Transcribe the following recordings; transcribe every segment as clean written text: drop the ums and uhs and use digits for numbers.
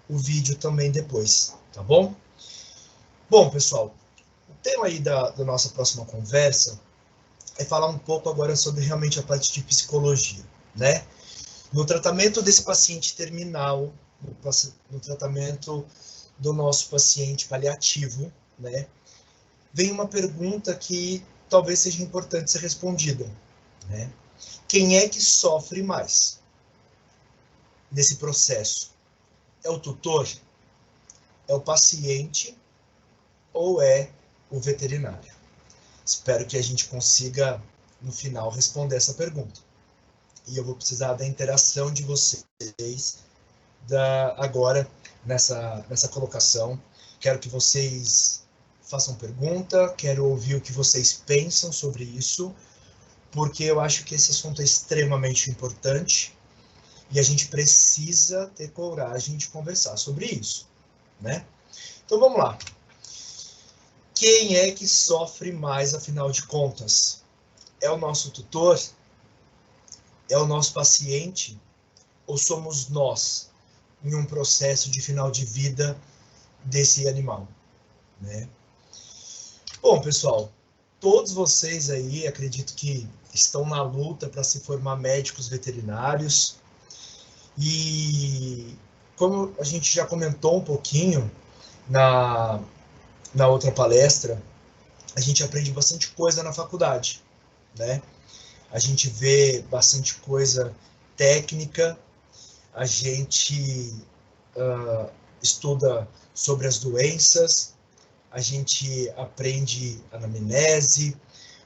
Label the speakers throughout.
Speaker 1: o vídeo também depois, tá bom? Bom, pessoal, o tema aí da nossa próxima conversa é falar um pouco agora sobre realmente a parte de psicologia, né? No tratamento desse paciente terminal, no tratamento do nosso paciente paliativo, né? Vem uma pergunta que talvez seja importante ser respondida, né? Quem é que sofre mais nesse processo? É o tutor? É o paciente? Ou é o veterinário? Espero que a gente consiga, no final, responder essa pergunta. E eu vou precisar da interação de vocês agora nessa colocação. Quero que vocês façam pergunta, quero ouvir o que vocês pensam sobre isso, porque eu acho que esse assunto é extremamente importante e a gente precisa ter coragem de conversar sobre isso, né? Então vamos lá. Quem é que sofre mais, afinal de contas? É o nosso tutor? É o nosso paciente? Ou somos nós em um processo de final de vida desse animal, né? Bom, pessoal, todos vocês aí, acredito que estão na luta para se formar médicos veterinários e como a gente já comentou um pouquinho na outra palestra, a gente aprende bastante coisa na faculdade, né? A gente vê bastante coisa técnica, a gente estuda sobre as doenças, a gente aprende anamnese,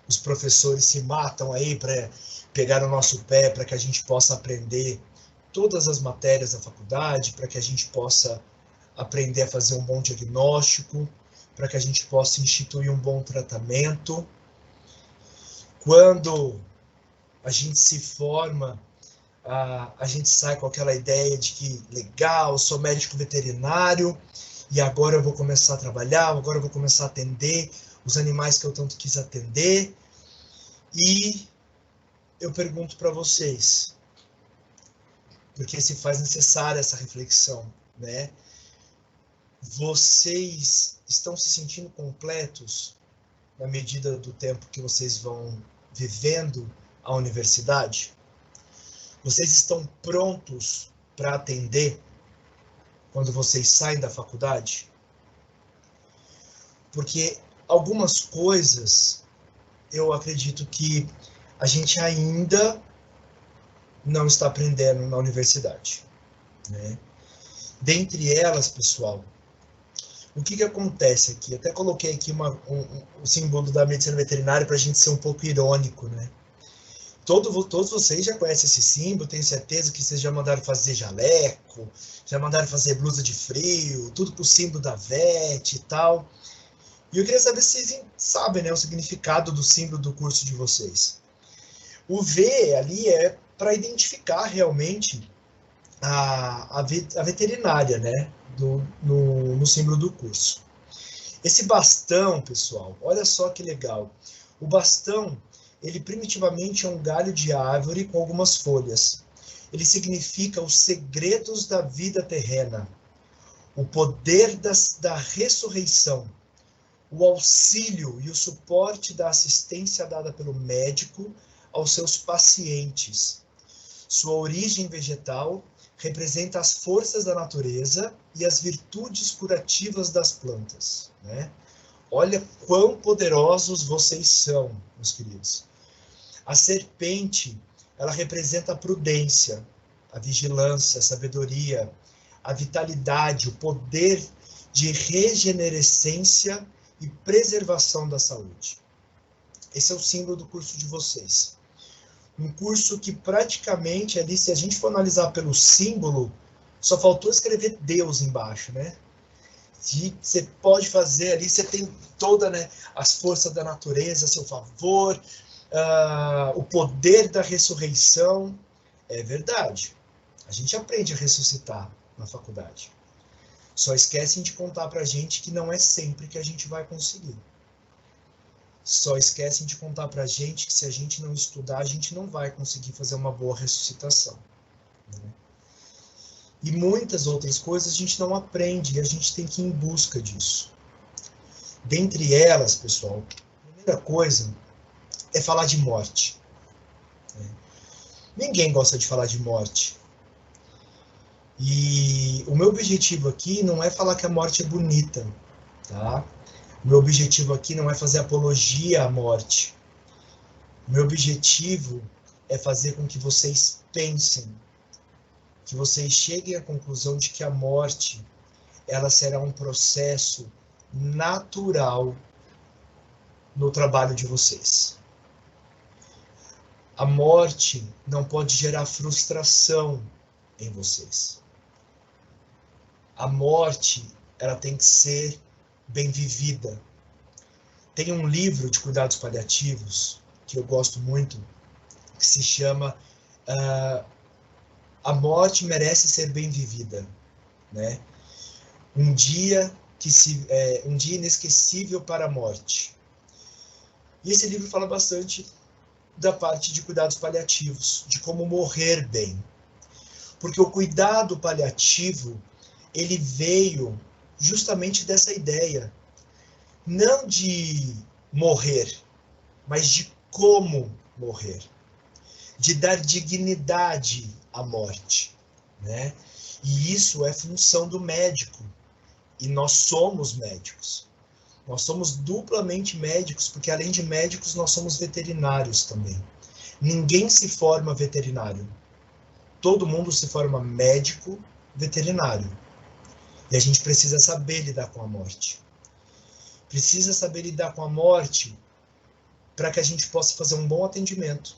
Speaker 1: os professores se matam aí para pegar o nosso pé para que a gente possa aprender todas as matérias da faculdade, para que a gente possa aprender a fazer um bom diagnóstico, para que a gente possa instituir um bom tratamento. Quando a gente se forma, a gente sai com aquela ideia de que, legal, sou médico veterinário, e agora eu vou começar a trabalhar, agora eu vou começar a atender os animais que eu tanto quis atender. E eu pergunto para vocês, porque se faz necessária essa reflexão, né? Vocês estão se sentindo completos na medida do tempo que vocês vão vivendo a universidade? Vocês estão prontos para atender quando vocês saem da faculdade? Porque algumas coisas eu acredito que a gente ainda não está aprendendo na universidade, né? Dentre elas, pessoal, o que acontece aqui? Até coloquei aqui o símbolo da medicina veterinária para a gente ser um pouco irônico, né? Todos vocês já conhecem esse símbolo, tenho certeza que vocês já mandaram fazer jaleco, já mandaram fazer blusa de frio, tudo pro símbolo da VET e tal. E eu queria saber se vocês sabem, né, o significado do símbolo do curso de vocês. O V ali é para identificar realmente a veterinária, né, no símbolo do curso. Esse bastão, pessoal, olha só que legal. O bastão, ele primitivamente é um galho de árvore com algumas folhas. Ele significa os segredos da vida terrena, o poder da ressurreição, o auxílio e o suporte da assistência dada pelo médico aos seus pacientes. Sua origem vegetal representa as forças da natureza e as virtudes curativas das plantas, né? Olha quão poderosos vocês são, meus queridos. A serpente, ela representa a prudência, a vigilância, a sabedoria, a vitalidade, o poder de regenerescência e preservação da saúde. Esse é o símbolo do curso de vocês. Um curso que praticamente ali, se a gente for analisar pelo símbolo, só faltou escrever Deus embaixo, né? Você pode fazer ali, você tem toda, né, as forças da natureza a seu favor, o poder da ressurreição. É verdade. A gente aprende a ressuscitar na faculdade. Só esquecem de contar pra gente que não é sempre que a gente vai conseguir. Só esquecem de contar pra gente que se a gente não estudar, a gente não vai conseguir fazer uma boa ressuscitação, né? E muitas outras coisas a gente não aprende e a gente tem que ir em busca disso. Dentre elas, pessoal, a primeira coisa é falar de morte. Ninguém gosta de falar de morte. E o meu objetivo aqui não é falar que a morte é bonita, tá? O meu objetivo aqui não é fazer apologia à morte. O meu objetivo é fazer com que vocês pensem, que vocês cheguem à conclusão de que a morte, ela será um processo natural no trabalho de vocês. A morte não pode gerar frustração em vocês. A morte, ela tem que ser bem vivida. Tem um livro de cuidados paliativos que eu gosto muito, que se chama A Morte Merece Ser Bem Vivida, né? Um dia inesquecível para a morte. E esse livro fala bastante da parte de cuidados paliativos, de como morrer bem. Porque o cuidado paliativo, ele veio justamente dessa ideia, não de morrer, mas de como morrer, de dar dignidade à morte, né? E isso é função do médico, e nós somos médicos. Nós somos duplamente médicos, porque além de médicos, nós somos veterinários também. Ninguém se forma veterinário. Todo mundo se forma médico veterinário. E a gente precisa saber lidar com a morte. Precisa saber lidar com a morte para que a gente possa fazer um bom atendimento,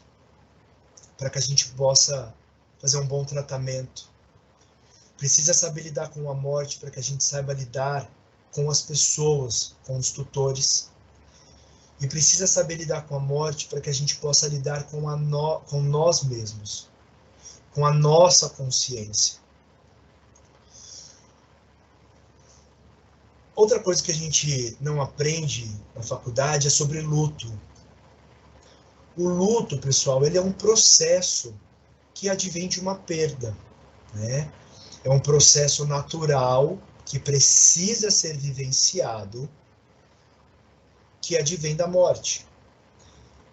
Speaker 1: para que a gente possa fazer um bom tratamento. Precisa saber lidar com a morte para que a gente saiba lidar com as pessoas, com os tutores. E precisa saber lidar com a morte para que a gente possa lidar com nós mesmos, com a nossa consciência. Outra coisa que a gente não aprende na faculdade é sobre luto. O luto, pessoal, ele é um processo que advém de uma perda, né? É um processo natural que precisa ser vivenciado, que advém da morte.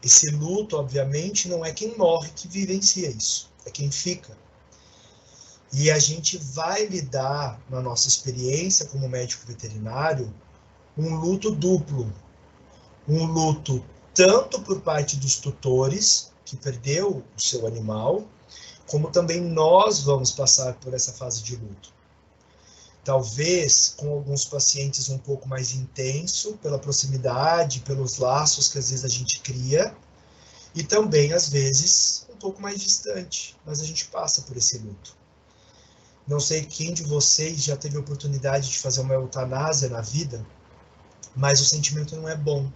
Speaker 1: Esse luto, obviamente, não é quem morre que vivencia isso, é quem fica. E a gente vai lidar, na nossa experiência como médico veterinário, um luto duplo. Um luto tanto por parte dos tutores, que perdeu o seu animal, como também nós vamos passar por essa fase de luto. Talvez com alguns pacientes um pouco mais intenso, pela proximidade, pelos laços que às vezes a gente cria, e também, às vezes, um pouco mais distante, mas a gente passa por esse luto. Não sei quem de vocês já teve a oportunidade de fazer uma eutanásia na vida, mas o sentimento não é bom.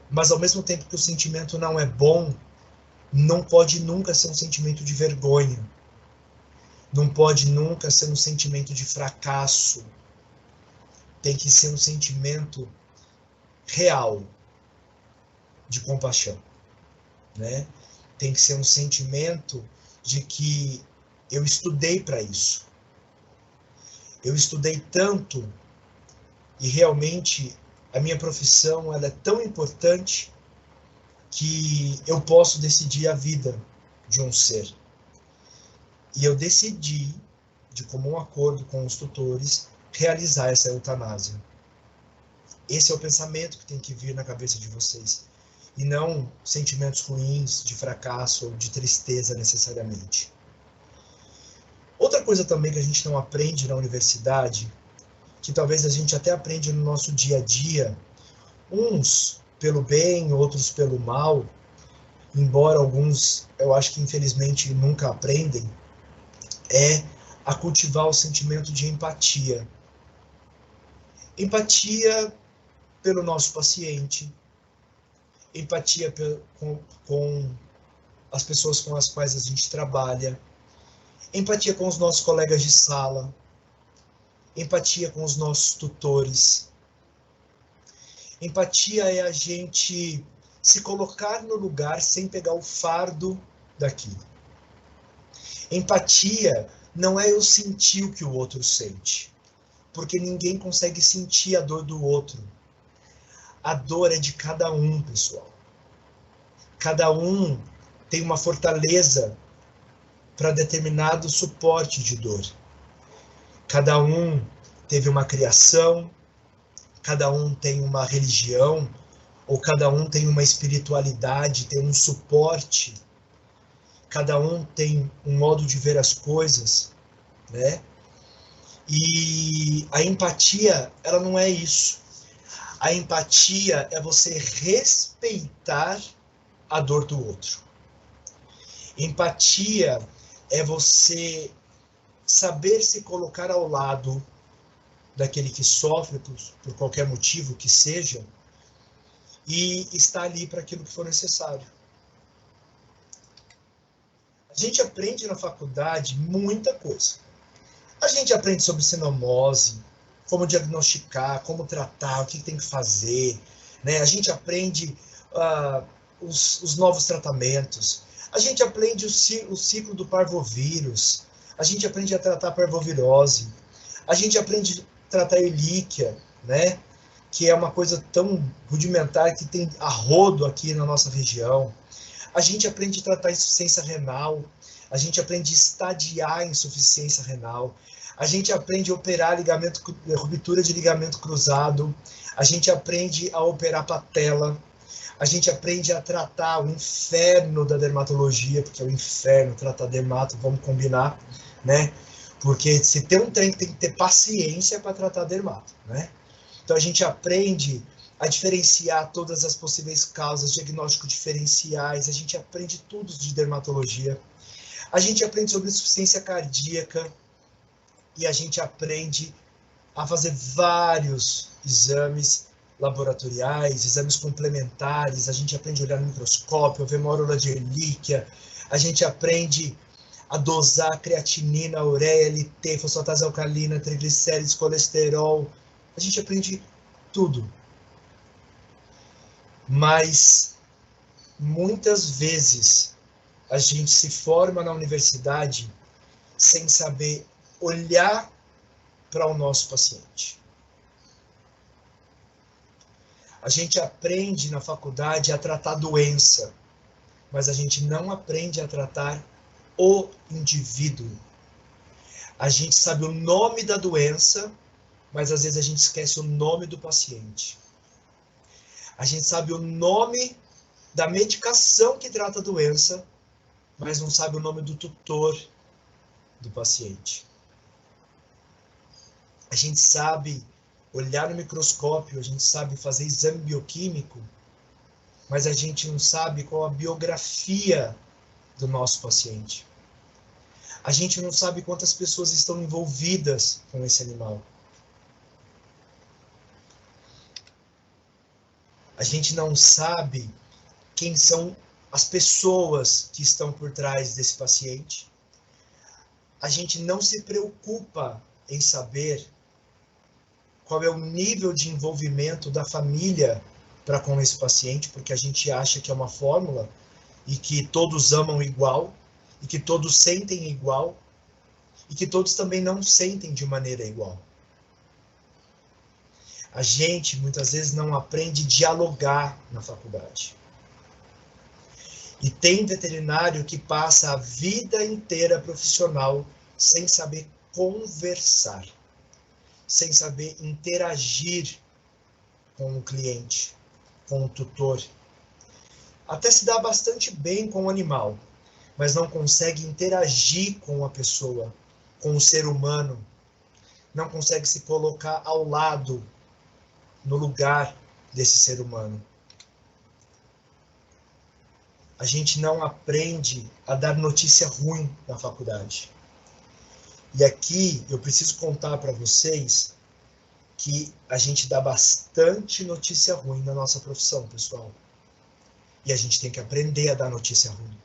Speaker 1: Mas ao mesmo tempo que o sentimento não é bom, não pode nunca ser um sentimento de vergonha. Não pode nunca ser um sentimento de fracasso. Tem que ser um sentimento real de compaixão, né? Tem que ser um sentimento de que eu estudei para isso. Eu estudei tanto e realmente a minha profissão ela é tão importante que eu posso decidir a vida de um ser. E eu decidi, de comum acordo com os tutores, realizar essa eutanásia. Esse é o pensamento que tem que vir na cabeça de vocês. E não sentimentos ruins, de fracasso ou de tristeza necessariamente. Outra coisa também que a gente não aprende na universidade, que talvez a gente até aprende no nosso dia a dia, uns pelo bem, outros pelo mal, embora alguns, eu acho que infelizmente nunca aprendem, é a cultivar o sentimento de empatia. Empatia pelo nosso paciente, empatia com as pessoas com as quais a gente trabalha, empatia com os nossos colegas de sala, empatia com os nossos tutores. Empatia é a gente se colocar no lugar sem pegar o fardo daquilo. Empatia não é eu sentir o que o outro sente, porque ninguém consegue sentir a dor do outro. A dor é de cada um, pessoal. Cada um tem uma fortaleza para determinado suporte de dor. Cada um teve uma criação, cada um tem uma religião, ou cada um tem uma espiritualidade, tem um suporte. Cada um tem um modo de ver as coisas, né? E a empatia, ela não é isso. A empatia é você respeitar a dor do outro. Empatia é você saber se colocar ao lado daquele que sofre por qualquer motivo que seja e estar ali para aquilo que for necessário. A gente aprende na faculdade muita coisa. A gente aprende sobre sinomose, como diagnosticar, como tratar, o que tem que fazer, né? A gente aprende os novos tratamentos. A gente aprende o ciclo do parvovírus. A gente aprende a tratar a parvovirose. A gente aprende a tratar a erlíquia, né? Que é uma coisa tão rudimentar que tem a rodo aqui na nossa região. A gente aprende a tratar a insuficiência renal. A gente aprende a estadiar a insuficiência renal. A gente aprende a operar ruptura de ligamento cruzado. A gente aprende a operar patela. A gente aprende a tratar o inferno da dermatologia, porque é o inferno tratar dermato, vamos combinar, né? Porque se tem um trem que tem que ter paciência para tratar dermato, né? Então a gente aprende a diferenciar todas as possíveis causas, diagnóstico diferenciais, a gente aprende tudo de dermatologia. A gente aprende sobre insuficiência cardíaca e a gente aprende a fazer vários exames laboratoriais, exames complementares, a gente aprende a olhar no microscópio, a ver mórula de erlíquia, a gente aprende a dosar creatinina, ureia, LT, fosfatase alcalina, triglicérides, colesterol, a gente aprende tudo. Mas muitas vezes a gente se forma na universidade sem saber olhar para o nosso paciente. A gente aprende na faculdade a tratar doença, mas a gente não aprende a tratar o indivíduo. A gente sabe o nome da doença, mas às vezes a gente esquece o nome do paciente. A gente sabe o nome da medicação que trata a doença, mas não sabe o nome do tutor do paciente. A gente sabe olhar no microscópio, a gente sabe fazer exame bioquímico, mas a gente não sabe qual a biografia do nosso paciente. A gente não sabe quantas pessoas estão envolvidas com esse animal. A gente não sabe quem são as pessoas que estão por trás desse paciente. A gente não se preocupa em saber qual é o nível de envolvimento da família para com esse paciente, porque a gente acha que é uma fórmula e que todos amam igual, e que todos sentem igual, e que todos também não sentem de maneira igual. A gente, muitas vezes, não aprende a dialogar na faculdade. E tem veterinário que passa a vida inteira profissional sem saber conversar, sem saber interagir com o cliente, com o tutor. Até se dá bastante bem com o animal, mas não consegue interagir com a pessoa, com o ser humano, não consegue se colocar ao lado, no lugar desse ser humano. A gente não aprende a dar notícia ruim na faculdade. E aqui eu preciso contar para vocês que a gente dá bastante notícia ruim na nossa profissão, pessoal. E a gente tem que aprender a dar notícia ruim.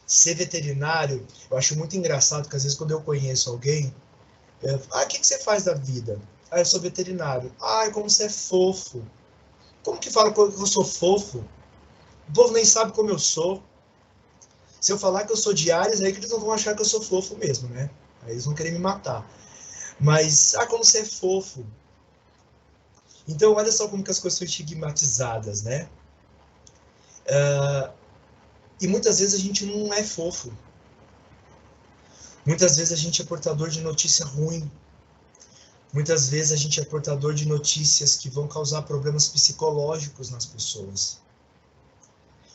Speaker 1: Ser veterinário, eu acho muito engraçado que às vezes quando eu conheço alguém, o que você faz da vida? Eu sou veterinário. Como você é fofo. Como que fala que eu sou fofo? O povo nem sabe como eu sou. Se eu falar que eu sou de Áries, aí que eles não vão achar que eu sou fofo mesmo, né? Aí eles vão querer me matar. Mas, como você é fofo. Então, olha só como que as coisas são estigmatizadas, né? E muitas vezes a gente não é fofo. Muitas vezes a gente é portador de notícia ruim. Muitas vezes a gente é portador de notícias que vão causar problemas psicológicos nas pessoas.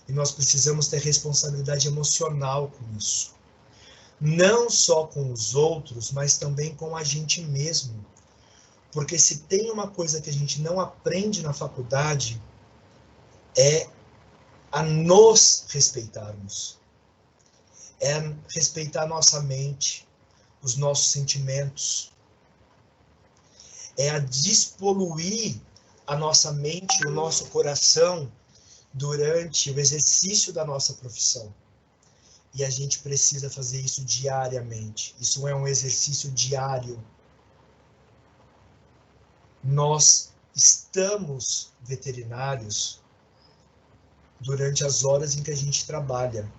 Speaker 1: E nós precisamos ter responsabilidade emocional com isso. Não só com os outros, mas também com a gente mesmo. Porque se tem uma coisa que a gente não aprende na faculdade, é a nos respeitarmos. É respeitar a nossa mente, os nossos sentimentos. É a despoluir a nossa mente, o nosso coração, durante o exercício da nossa profissão. E a gente precisa fazer isso diariamente. Isso é um exercício diário. Nós estamos veterinários durante as horas em que a gente trabalha.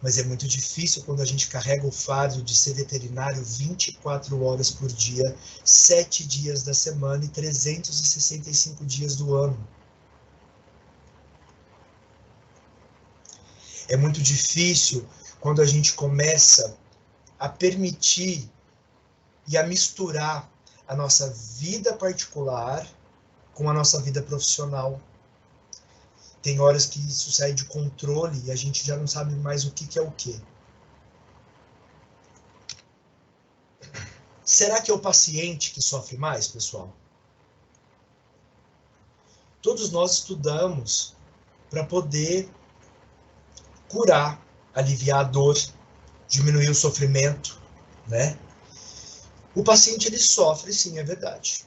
Speaker 1: Mas é muito difícil quando a gente carrega o fardo de ser veterinário 24 horas por dia, 7 dias da semana e 365 dias do ano. É muito difícil quando a gente começa a permitir e a misturar a nossa vida particular com a nossa vida profissional. Tem horas que isso sai de controle e a gente já não sabe mais o que é o quê. Será que é o paciente que sofre mais, pessoal? Todos nós estudamos para poder curar, aliviar a dor, diminuir o sofrimento, né? O paciente, ele sofre, sim, é verdade.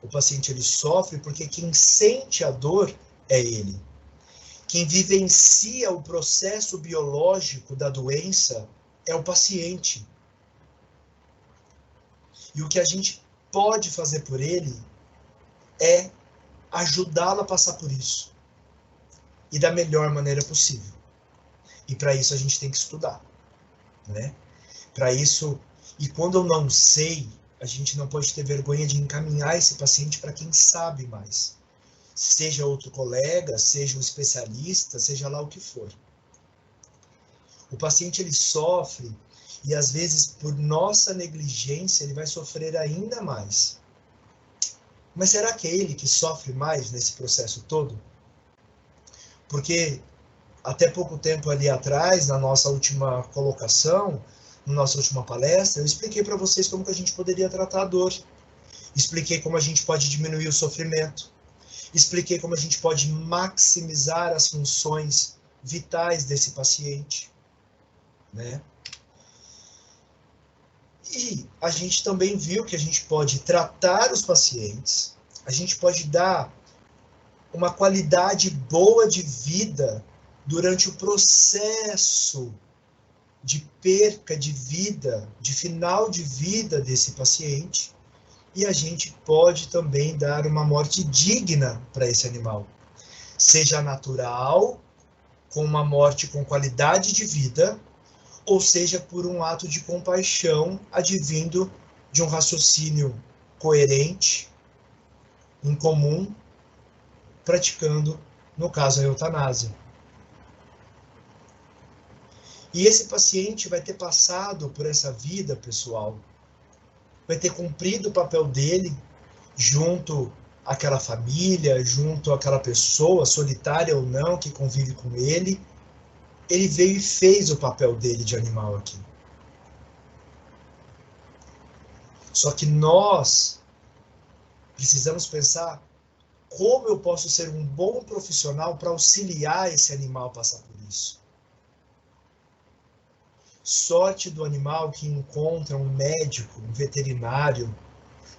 Speaker 1: O paciente, ele sofre porque quem sente a dor é ele. Quem vivencia o processo biológico da doença é o paciente. E o que a gente pode fazer por ele é ajudá-lo a passar por isso. E da melhor maneira possível. E para isso a gente tem que estudar, né? Para isso, e quando eu não sei, a gente não pode ter vergonha de encaminhar esse paciente para quem sabe mais. Seja outro colega, seja um especialista, seja lá o que for. O paciente, ele sofre e às vezes por nossa negligência ele vai sofrer ainda mais. Mas será que é ele que sofre mais nesse processo todo? Porque até pouco tempo ali atrás, na nossa última colocação, na nossa última palestra, eu expliquei para vocês como que a gente poderia tratar a dor. Expliquei como a gente pode diminuir o sofrimento. Expliquei como a gente pode maximizar as funções vitais desse paciente, né? E a gente também viu que a gente pode tratar os pacientes, a gente pode dar uma qualidade boa de vida durante o processo de perca de vida, de final de vida desse paciente, e a gente pode também dar uma morte digna para esse animal, seja natural, com uma morte com qualidade de vida, ou seja por um ato de compaixão advindo de um raciocínio coerente, em comum, praticando, no caso, a eutanásia. E esse paciente vai ter passado por essa vida, pessoal, vai ter cumprido o papel dele junto àquela família, junto àquela pessoa, solitária ou não, que convive com ele. Ele veio e fez o papel dele de animal aqui. Só que nós precisamos pensar como eu posso ser um bom profissional para auxiliar esse animal a passar por isso. Sorte do animal que encontra um médico, um veterinário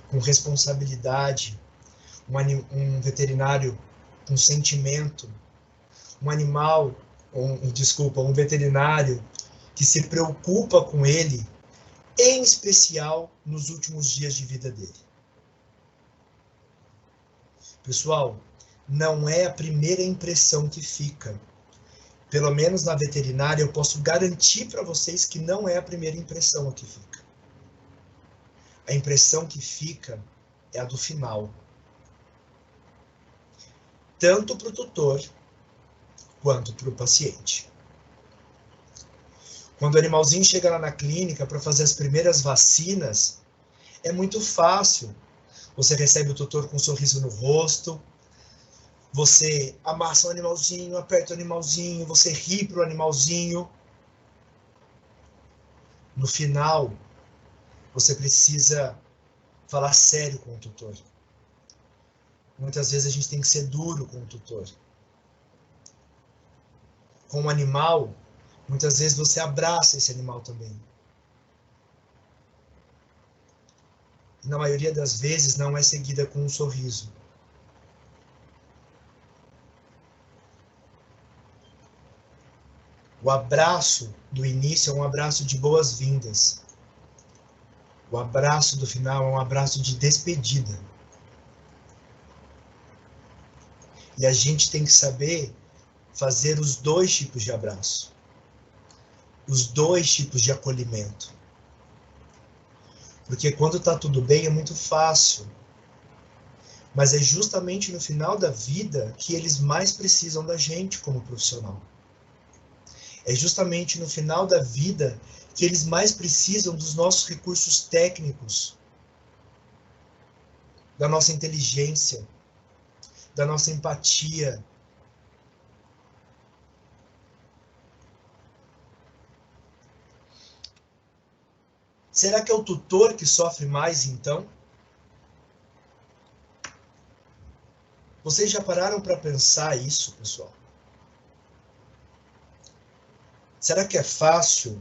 Speaker 1: com responsabilidade, um veterinário com sentimento, um veterinário que se preocupa com ele, em especial nos últimos dias de vida dele. Pessoal, não é a primeira impressão que fica. pelo menos na veterinária, eu posso garantir para vocês que não é a primeira impressão que fica. A impressão que fica é a do final. Tanto para o tutor, quanto para o paciente. Quando o animalzinho chega lá na clínica para fazer as primeiras vacinas, é muito fácil. Você recebe o tutor com um sorriso no rosto, você amassa o animalzinho, aperta o animalzinho, você ri para o animalzinho. No final, você precisa falar sério com o tutor. Muitas vezes a gente tem que ser duro com o tutor. Com o animal, muitas vezes você abraça esse animal também. E na maioria das vezes não é seguida com um sorriso. O abraço do início é um abraço de boas-vindas. O abraço do final é um abraço de despedida. E a gente tem que saber fazer os dois tipos de abraço. Os dois tipos de acolhimento. Porque quando está tudo bem é muito fácil. Mas é justamente no final da vida que eles mais precisam da gente como profissional. É justamente no final da vida que eles mais precisam dos nossos recursos técnicos, da nossa inteligência, da nossa empatia. Será que é o tutor que sofre mais, então? Vocês já pararam para pensar isso, pessoal? Será que é fácil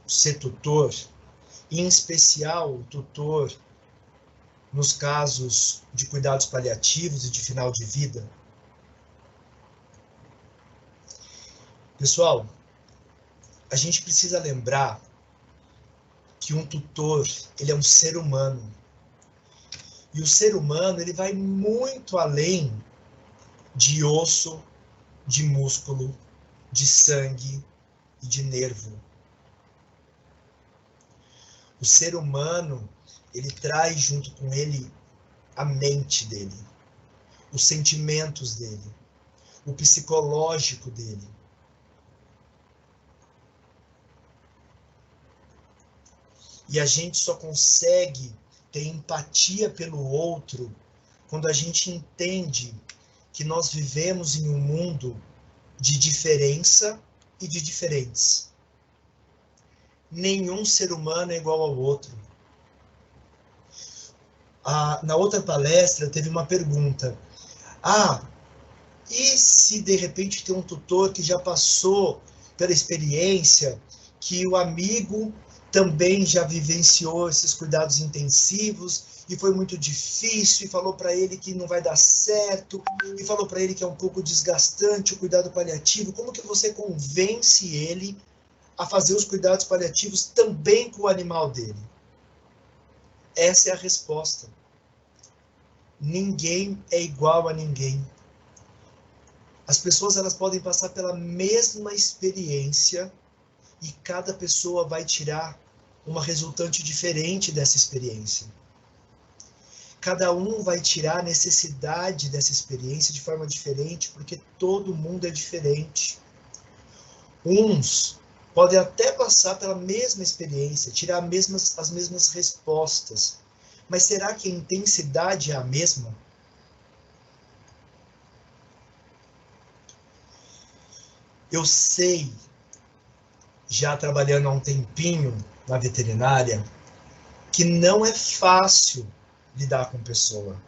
Speaker 1: ser tutor, em especial o tutor nos casos de cuidados paliativos e de final de vida? Pessoal, a gente precisa lembrar que um tutor, ele é um ser humano. E o ser humano, ele vai muito além de osso, de músculo, de sangue e de nervo. O ser humano, ele traz junto com ele a mente dele, os sentimentos dele, o psicológico dele. E a gente só consegue ter empatia pelo outro quando a gente entende que nós vivemos em um mundo de diferença e de diferentes. Nenhum ser humano é igual ao outro. Na outra palestra teve uma pergunta. E se de repente tem um tutor que já passou pela experiência, que o amigo também já vivenciou esses cuidados intensivos e foi muito difícil e falou para ele que não vai dar certo e falou para ele que é um pouco desgastante o cuidado paliativo? Como que você convence ele a fazer os cuidados paliativos também com o animal dele? Essa é a resposta. Ninguém é igual a ninguém. As pessoas, elas podem passar pela mesma experiência e cada pessoa vai tirar uma resultante diferente dessa experiência. Cada um vai tirar a necessidade dessa experiência de forma diferente, porque todo mundo é diferente. Uns podem até passar pela mesma experiência, tirar as mesmas respostas, mas será que a intensidade é a mesma? Eu sei, já trabalhando há um tempinho na veterinária, que não é fácil lidar com pessoa.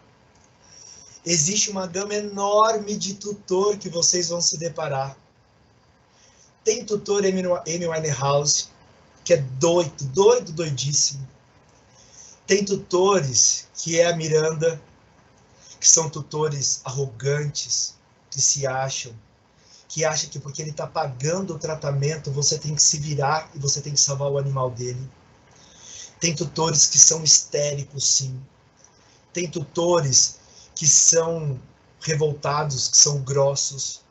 Speaker 1: Existe uma gama enorme de tutor que vocês vão se deparar. Tem tutor Amy Winehouse, que é doidíssimo. Tem tutores que é a Miranda, que são tutores arrogantes, que se acham, que acha que porque ele está pagando o tratamento, você tem que se virar e você tem que salvar o animal dele. Tem tutores que são histéricos, sim. Tem tutores que são revoltados, que são grossos.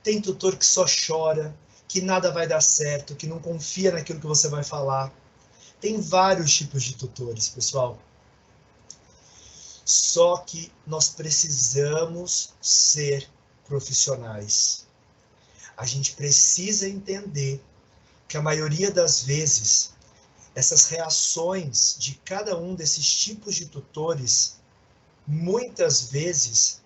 Speaker 1: tem tutor que só chora, que nada vai dar certo, que não confia naquilo que você vai falar. Tem vários tipos de tutores, pessoal. Só que nós precisamos ser profissionais. A gente precisa entender que a maioria das vezes, essas reações de cada um desses tipos de tutores, muitas vezes,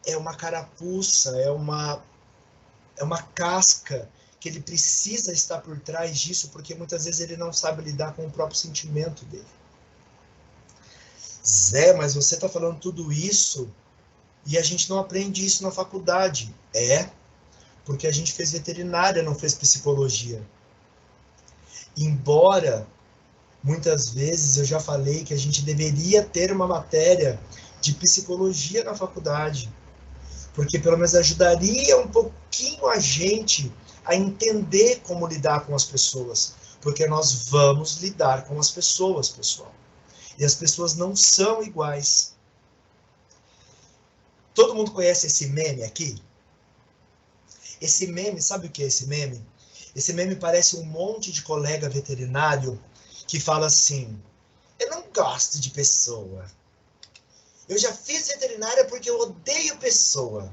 Speaker 1: é uma carapuça, é uma casca que ele precisa estar por trás disso, porque muitas vezes ele não sabe lidar com o próprio sentimento dele. Zé, mas você está falando tudo isso e a gente não aprende isso na faculdade. É, porque a gente fez veterinária, não fez psicologia. Embora, muitas vezes, eu já falei que a gente deveria ter uma matéria de psicologia na faculdade, porque pelo menos ajudaria um pouquinho a gente a entender como lidar com as pessoas, porque nós vamos lidar com as pessoas, pessoal. E as pessoas não são iguais. Todo mundo conhece esse meme aqui? Esse meme, sabe o que é esse meme? Esse meme parece um monte de colega veterinário que fala assim: eu não gosto de pessoa. Eu já fiz veterinária porque eu odeio pessoa.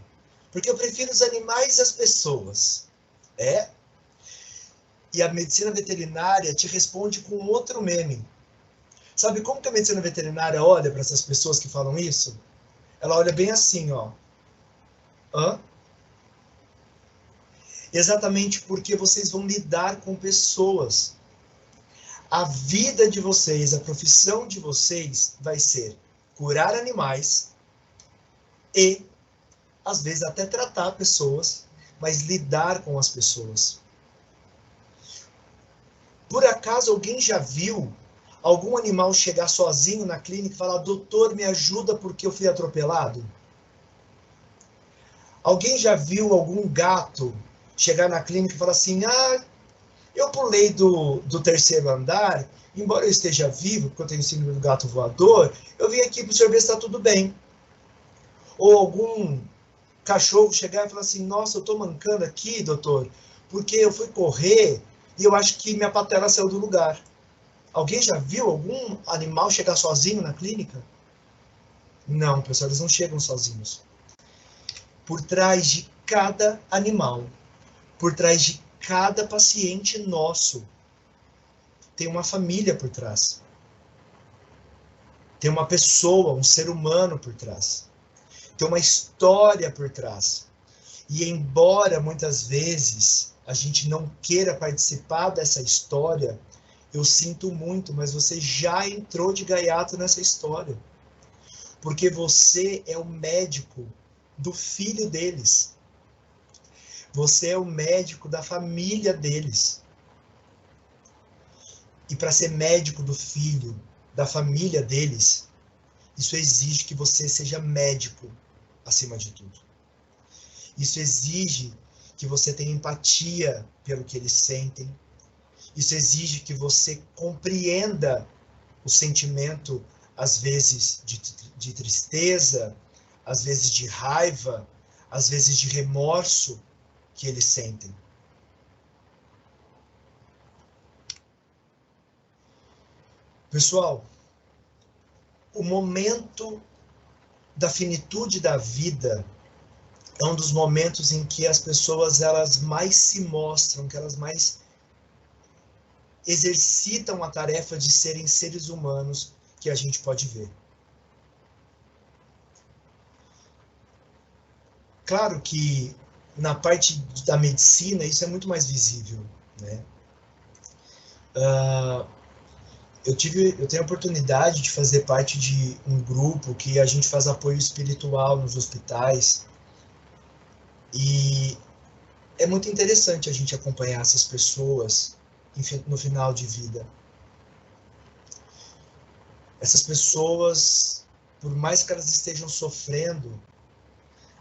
Speaker 1: Porque eu prefiro os animais e as pessoas. É? E a medicina veterinária te responde com outro meme. Sabe como que a medicina veterinária olha para essas pessoas que falam isso? Ela olha bem assim, ó. Hã? Exatamente porque vocês vão lidar com pessoas. A vida de vocês, a profissão de vocês vai ser curar animais e, às vezes, até tratar pessoas, mas lidar com as pessoas. Por acaso alguém já viu algum animal chegar sozinho na clínica e falar: doutor, me ajuda porque eu fui atropelado? Alguém já viu algum gato chegar na clínica e falar assim: ah, eu pulei do terceiro andar, embora eu esteja vivo, porque eu tenho síndrome do gato voador, eu vim aqui para o senhor ver se está tudo bem. Ou algum cachorro chegar e falar assim: nossa, eu estou mancando aqui, doutor, porque eu fui correr e eu acho que minha patela saiu do lugar. Alguém já viu algum animal chegar sozinho na clínica? Não, pessoal, eles não chegam sozinhos. Por trás de cada animal, por trás de cada paciente nosso, tem uma família por trás. Tem uma pessoa, um ser humano por trás. Tem uma história por trás. E embora muitas vezes a gente não queira participar dessa história, eu sinto muito, mas você já entrou de gaiato nessa história. Porque você é o médico do filho deles. Você é o médico da família deles. E para ser médico do filho, da família deles, isso exige que você seja médico acima de tudo. Isso exige que você tenha empatia pelo que eles sentem. Isso exige que você compreenda o sentimento, às vezes, de tristeza, às vezes de raiva, às vezes de remorso que eles sentem. Pessoal, o momento da finitude da vida é um dos momentos em que as pessoas elas mais se mostram, que elas mais exercitam a tarefa de serem seres humanos que a gente pode ver. Claro que na parte da medicina isso é muito mais visível, né? Eu tenho a oportunidade de fazer parte de um grupo que a gente faz apoio espiritual nos hospitais e é muito interessante a gente acompanhar essas pessoas no final de vida. Essas pessoas, por mais que elas estejam sofrendo,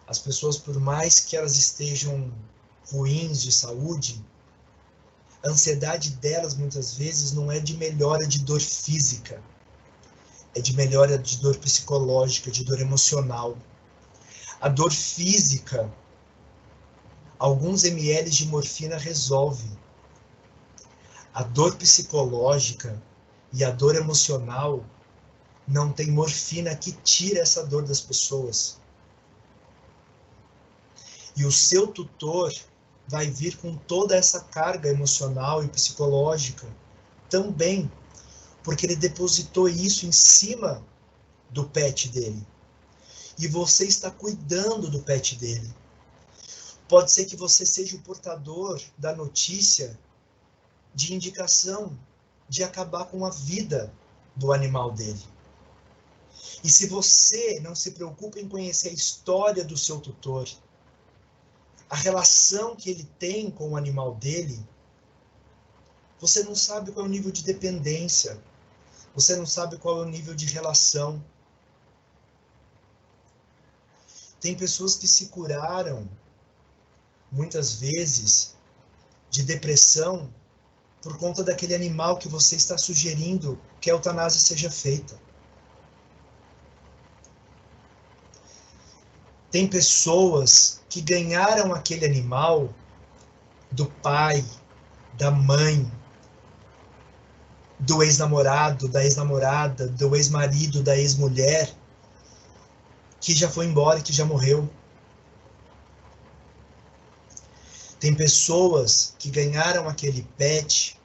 Speaker 1: as pessoas, por mais que elas estejam ruins de saúde, a ansiedade delas, muitas vezes, não é de melhora de dor física, é de melhora de dor psicológica, de dor emocional. A dor física, Alguns ml de morfina resolve. A dor psicológica e a dor emocional não tem morfina que tire essa dor das pessoas. E o seu tutor vai vir com toda essa carga emocional e psicológica também, porque ele depositou isso em cima do pet dele. E você está cuidando do pet dele. Pode ser que você seja o portador da notícia de indicação de acabar com a vida do animal dele. E se você não se preocupa em conhecer a história do seu tutor, a relação que ele tem com o animal dele, você não sabe qual é o nível de dependência, você não sabe qual é o nível de relação. Tem pessoas que se curaram, muitas vezes, de depressão por conta daquele animal que você está sugerindo que a eutanásia seja feita. Tem pessoas que ganharam aquele animal do pai, da mãe, do ex-namorado, da ex-namorada, do ex-marido, da ex-mulher, que já foi embora e que já morreu. Tem pessoas que ganharam aquele pet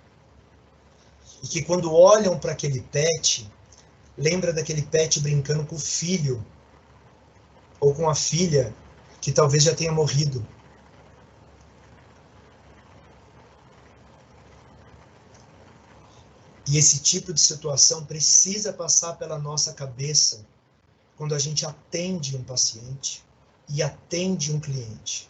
Speaker 1: e que quando olham para aquele pet, lembra daquele pet brincando com o filho ou com a filha que talvez já tenha morrido. E esse tipo de situação precisa passar pela nossa cabeça quando a gente atende um paciente e atende um cliente.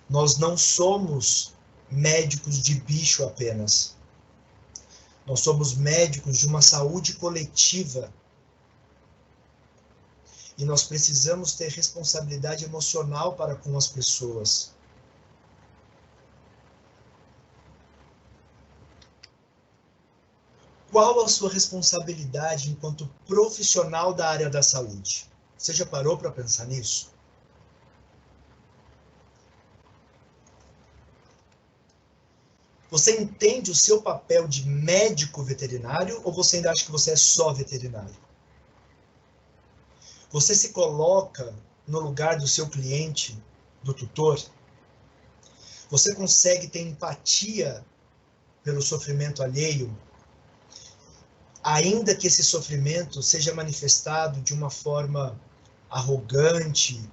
Speaker 1: Nós não somos médicos de bicho apenas. Nós somos médicos de uma saúde coletiva. E nós precisamos ter responsabilidade emocional para com as pessoas. Qual a sua responsabilidade enquanto profissional da área da saúde? Você já parou para pensar nisso? Você entende o seu papel de médico veterinário ou você ainda acha que você é só veterinário? Você se coloca no lugar do seu cliente, do tutor? Você consegue ter empatia pelo sofrimento alheio? Ainda que esse sofrimento seja manifestado de uma forma arrogante,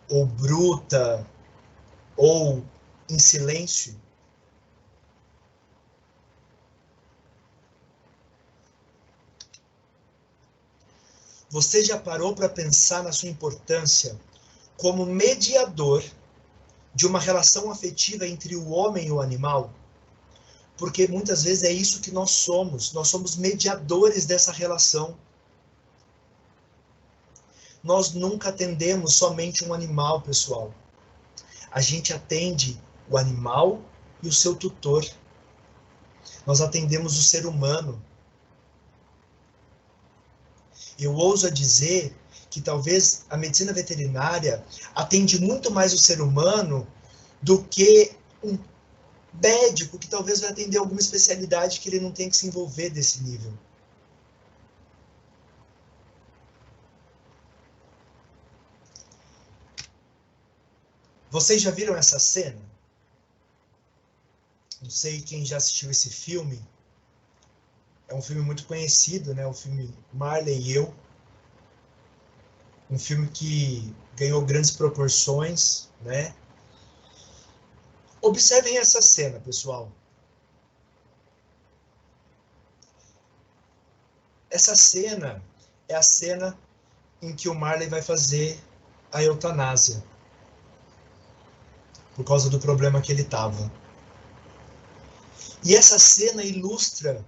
Speaker 1: ou bruta, ou em silêncio? Você já parou para pensar na sua importância como mediador de uma relação afetiva entre o homem e o animal? Porque muitas vezes é isso que nós somos mediadores dessa relação. Nós nunca atendemos somente um animal, pessoal. A gente atende o animal e o seu tutor. Nós atendemos o ser humano. Eu ouso dizer que talvez a medicina veterinária atende muito mais o ser humano do que um médico que talvez vai atender alguma especialidade que ele não tem que se envolver desse nível. Vocês já viram essa cena? Não sei quem já assistiu esse filme. É um filme muito conhecido, né? O filme Marley e Eu. Um filme que ganhou grandes proporções, né? Observem essa cena, pessoal. Essa cena é a cena em que o Marley vai fazer a eutanásia, por causa do problema que ele estava. E essa cena ilustra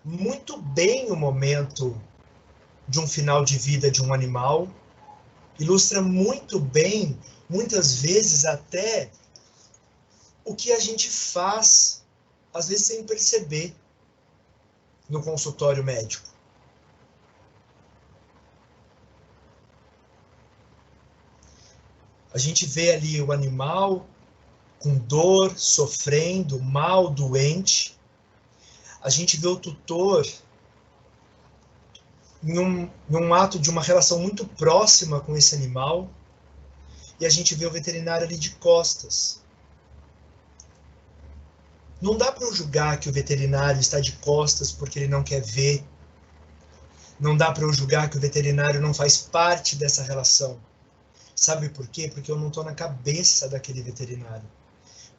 Speaker 1: muito bem o momento de um final de vida de um animal, ilustra muito bem, muitas vezes até, o que a gente faz, às vezes sem perceber, no consultório médico. A gente vê ali o animal com dor, sofrendo, mal, doente. A gente vê o tutor em um ato de uma relação muito próxima com esse animal. E a gente vê o veterinário ali de costas. Não dá para eu julgar que o veterinário está de costas porque ele não quer ver. Não dá para eu julgar que o veterinário não faz parte dessa relação. Sabe por quê? Porque eu não estou na cabeça daquele veterinário.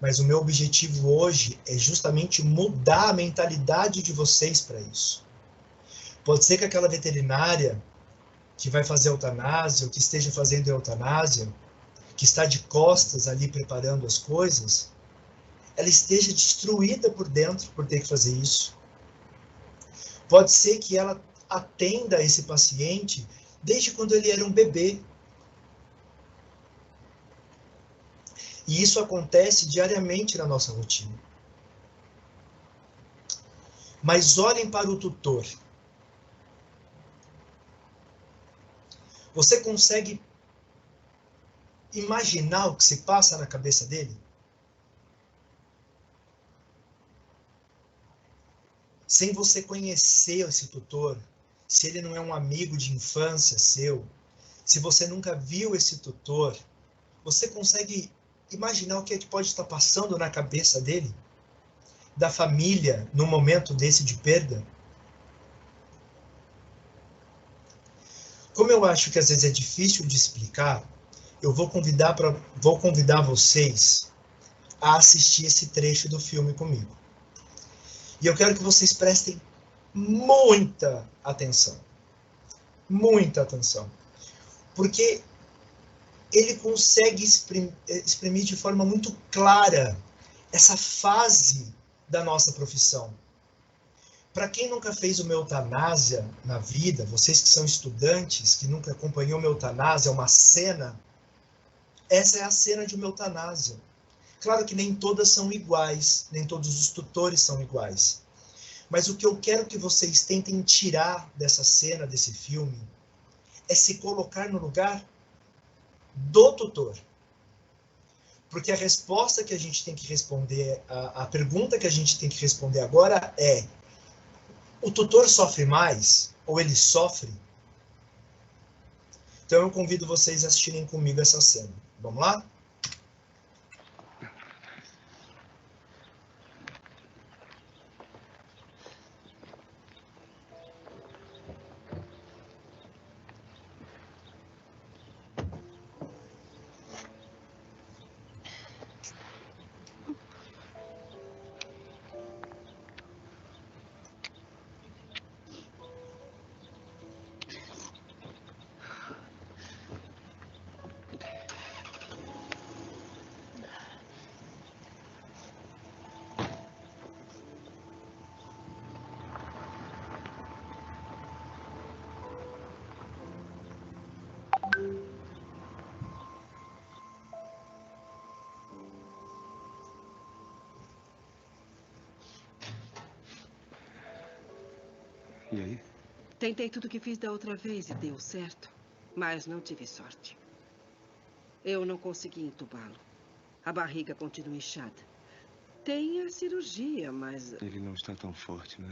Speaker 1: Mas o meu objetivo hoje é justamente mudar a mentalidade de vocês para isso. Pode ser que aquela veterinária que vai fazer eutanásia, ou que esteja fazendo eutanásia, que está de costas ali preparando as coisas, ela esteja destruída por dentro por ter que fazer isso. Pode ser que ela atenda esse paciente desde quando ele era um bebê. E isso acontece diariamente na nossa rotina. Mas olhem para o tutor. Você consegue imaginar o que se passa na cabeça dele? Sem você conhecer esse tutor, se ele não é um amigo de infância seu, se você nunca viu esse tutor, você consegue imaginar o que é que pode estar passando na cabeça dele? Da família, num momento desse de perda? Como eu acho que às vezes é difícil de explicar, eu vou convidar vocês a assistir esse trecho do filme comigo. E eu quero que vocês prestem muita atenção. Muita atenção. Porque ele consegue exprimir de forma muito clara essa fase da nossa profissão. Para quem nunca fez uma eutanásia na vida, vocês que são estudantes, que nunca acompanhou uma eutanásia, uma cena, essa é a cena de uma eutanásia. Claro que nem todas são iguais, nem todos os tutores são iguais. Mas o que eu quero que vocês tentem tirar dessa cena, desse filme, é se colocar no lugar do tutor. Porque a resposta que a gente tem que responder, a pergunta que a gente tem que responder agora é: o tutor sofre mais? Ou ele sofre? Então eu convido vocês a assistirem comigo essa cena. Vamos lá?
Speaker 2: E aí?
Speaker 3: Tentei tudo que fiz da outra vez e deu certo, mas não tive sorte. Eu não consegui entubá-lo. A barriga continua inchada. Tem a cirurgia, mas...
Speaker 2: Ele não está tão forte, né?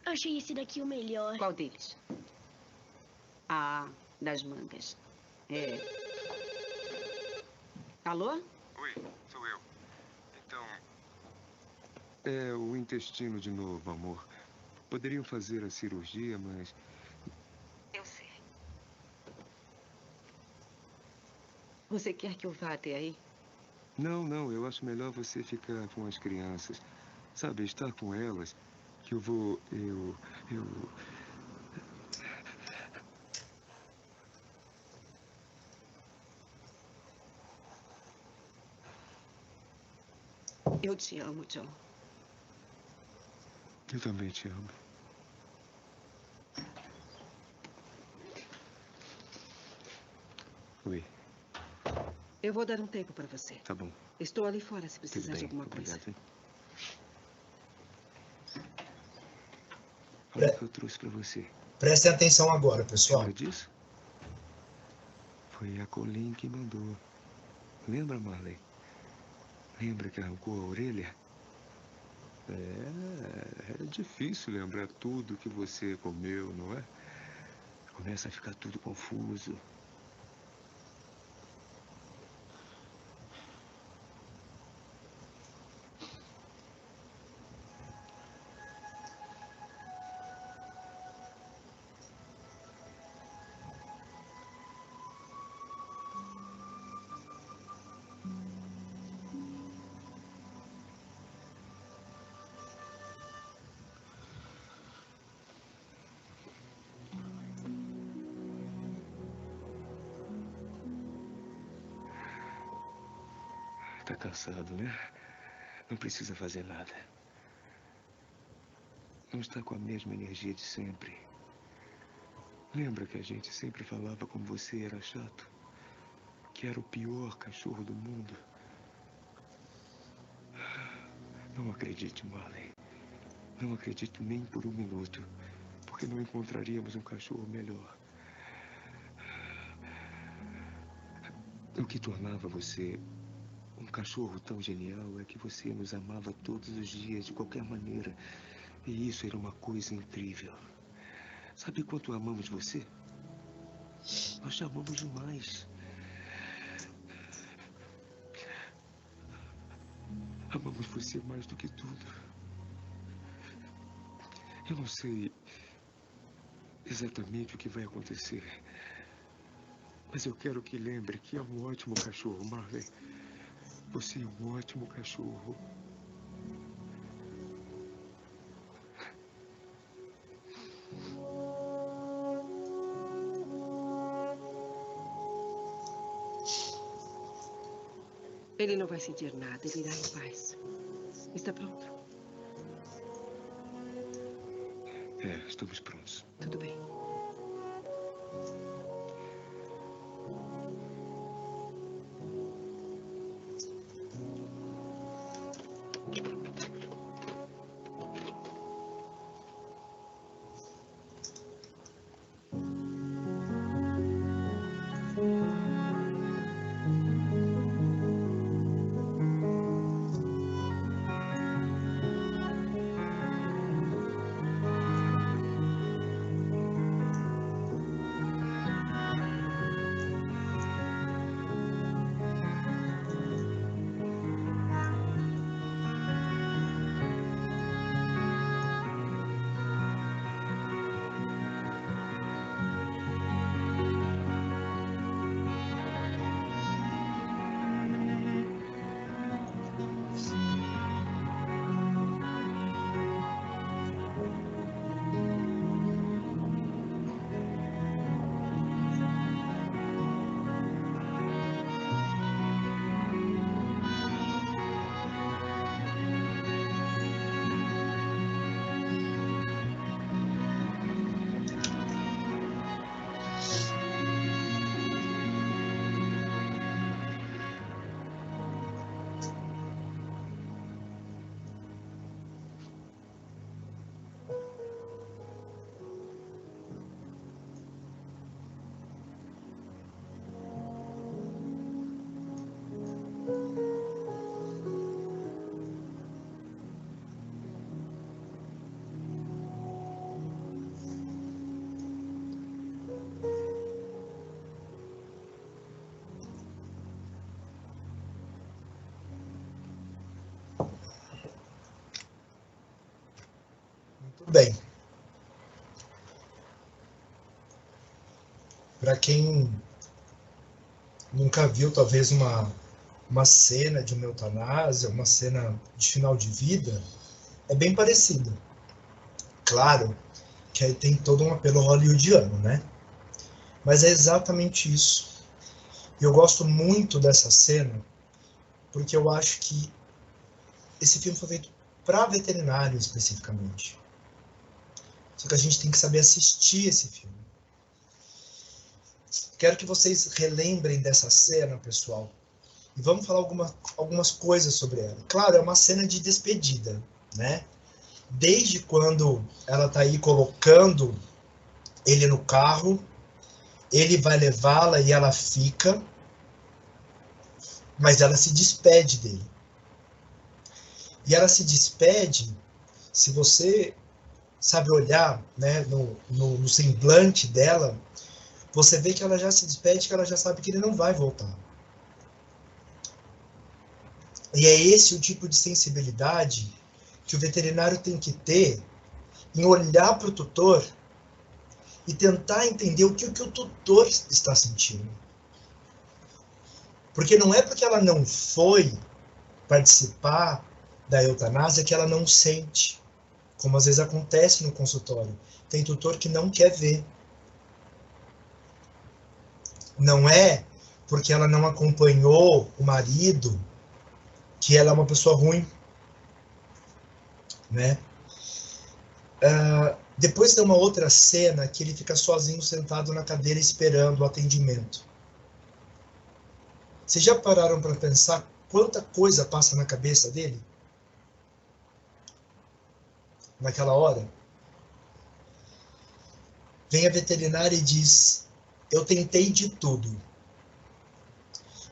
Speaker 4: Achei esse daqui o melhor.
Speaker 3: Qual deles? Ah, das mangas. É. Alô?
Speaker 2: Oi, sou eu. Então... É o intestino de novo, amor. Poderiam fazer a cirurgia, mas...
Speaker 3: Eu sei. Você quer que eu vá até aí?
Speaker 2: Não, eu acho melhor você ficar com as crianças. Sabe, estar com elas, que eu vou...
Speaker 3: Eu te amo, John.
Speaker 2: Eu também te amo. Oi,
Speaker 3: Eu vou dar um tempo para você.
Speaker 2: tá bom.
Speaker 3: Estou ali fora se
Speaker 2: Tudo
Speaker 3: precisar de
Speaker 2: bem,
Speaker 3: alguma coisa.
Speaker 2: obrigado. Foi o que eu trouxe para você.
Speaker 1: Prestem atenção agora, pessoal.
Speaker 2: Lembra disso? Foi a Colleen que mandou. Lembra, Marley? Lembra que arrancou a orelha? É difícil lembrar tudo que você comeu, não é? Começa a ficar tudo confuso. Tá cansado, né? Não precisa fazer nada. Não está com a mesma energia de sempre. Lembra que a gente sempre falava como você era chato? Que era o pior cachorro do mundo? Não acredite, Marley. Não acredito nem por um minuto. Porque não encontraríamos um cachorro melhor. O que tornava você um cachorro tão genial é que você nos amava todos os dias, de qualquer maneira. E isso era uma coisa incrível. Sabe quanto amamos você? Nós te amamos demais. Amamos você mais do que tudo. Eu não sei exatamente o que vai acontecer. Mas eu quero que lembre que é um ótimo cachorro, Marley. Você é um ótimo cachorro.
Speaker 3: Ele não vai sentir nada, ele irá em paz. Está pronto?
Speaker 2: Estamos prontos.
Speaker 3: Tudo bem.
Speaker 1: Muito bem. Para quem nunca viu, talvez, uma cena de uma eutanásia, uma cena de final de vida, é bem parecida. Claro que aí tem todo um apelo hollywoodiano, né? Mas é exatamente isso. E eu gosto muito dessa cena, porque eu acho que esse filme foi feito para veterinário especificamente. Só que a gente tem que saber assistir esse filme. Quero que vocês relembrem dessa cena, pessoal. E vamos falar algumas coisas sobre ela. Claro, é uma cena de despedida, né? desde quando ela está aí colocando ele no carro, ele vai levá-la e ela fica, mas ela se despede dele. E ela se despede, se você sabe olhar, né, no semblante dela, você vê que ela já se despede, que ela já sabe que ele não vai voltar. E é esse o tipo de sensibilidade que o veterinário tem que ter em olhar para o tutor e tentar entender o que o tutor está sentindo. Porque não é porque ela não foi participar da eutanásia que ela não sente, como às vezes acontece no consultório. Tem tutor que não quer ver. Não é porque ela não acompanhou o marido que ela é uma pessoa ruim, né? Depois tem uma outra cena que ele fica sozinho sentado na cadeira esperando o atendimento. Vocês já pararam para pensar quanta coisa passa na cabeça dele? Naquela hora? Vem a veterinária e diz: eu tentei de tudo.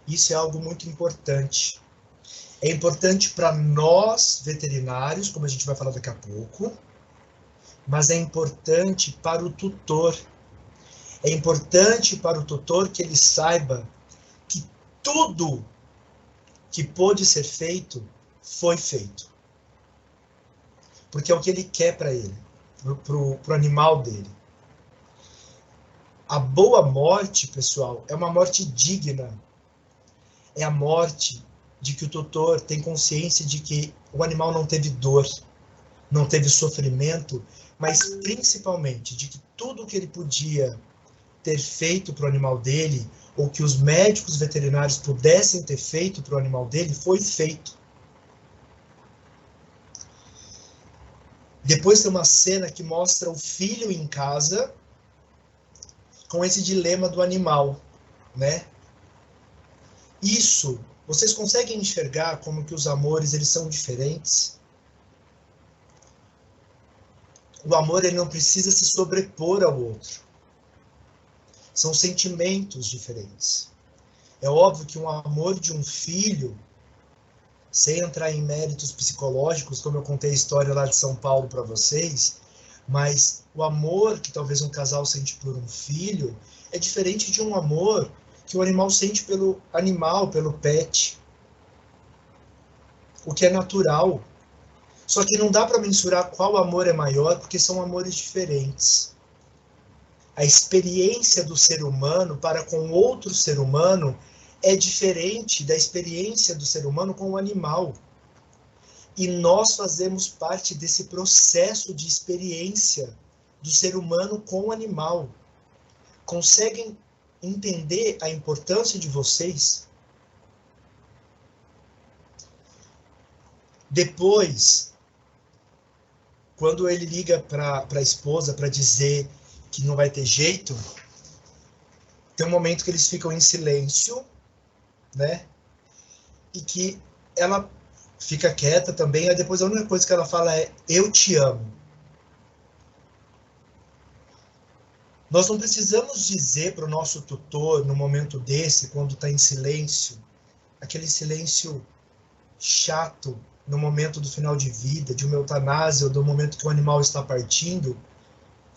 Speaker 1: Isso é algo muito importante. É importante para nós, veterinários, como a gente vai falar daqui a pouco, mas é importante para o tutor. É importante para o tutor que ele saiba que tudo que pôde ser feito, foi feito. Porque é o que ele quer para ele, para o animal dele. A boa morte, pessoal, é uma morte digna. É a morte de que o tutor tem consciência de que o animal não teve dor, não teve sofrimento, mas principalmente de que tudo que ele podia ter feito para o animal dele, ou que os médicos veterinários pudessem ter feito para o animal dele, foi feito. Depois tem uma cena que mostra o filho em casa com esse dilema do animal, né? Isso, vocês conseguem enxergar como que os amores, eles são diferentes? O amor, ele não precisa se sobrepor ao outro. São sentimentos diferentes. É óbvio que um amor de um filho, sem entrar em méritos psicológicos, como eu contei a história lá de São Paulo para vocês, mas o amor que talvez um casal sente por um filho é diferente de um amor que o animal sente pelo animal, pelo pet. O que é natural. Só que não dá para mensurar qual amor é maior, porque são amores diferentes. A experiência do ser humano para com outro ser humano é diferente da experiência do ser humano com o animal. E nós fazemos parte desse processo de experiência do ser humano com o animal. Conseguem entender a importância de vocês? Depois, quando ele liga para a esposa para dizer que não vai ter jeito, tem um momento que eles ficam em silêncio, né? E que ela fica quieta também, aí depois a única coisa que ela fala é: eu te amo. Nós não precisamos dizer para o nosso tutor, no momento desse, quando está em silêncio, aquele silêncio chato, no momento do final de vida, de uma eutanásia, ou do momento que o animal está partindo,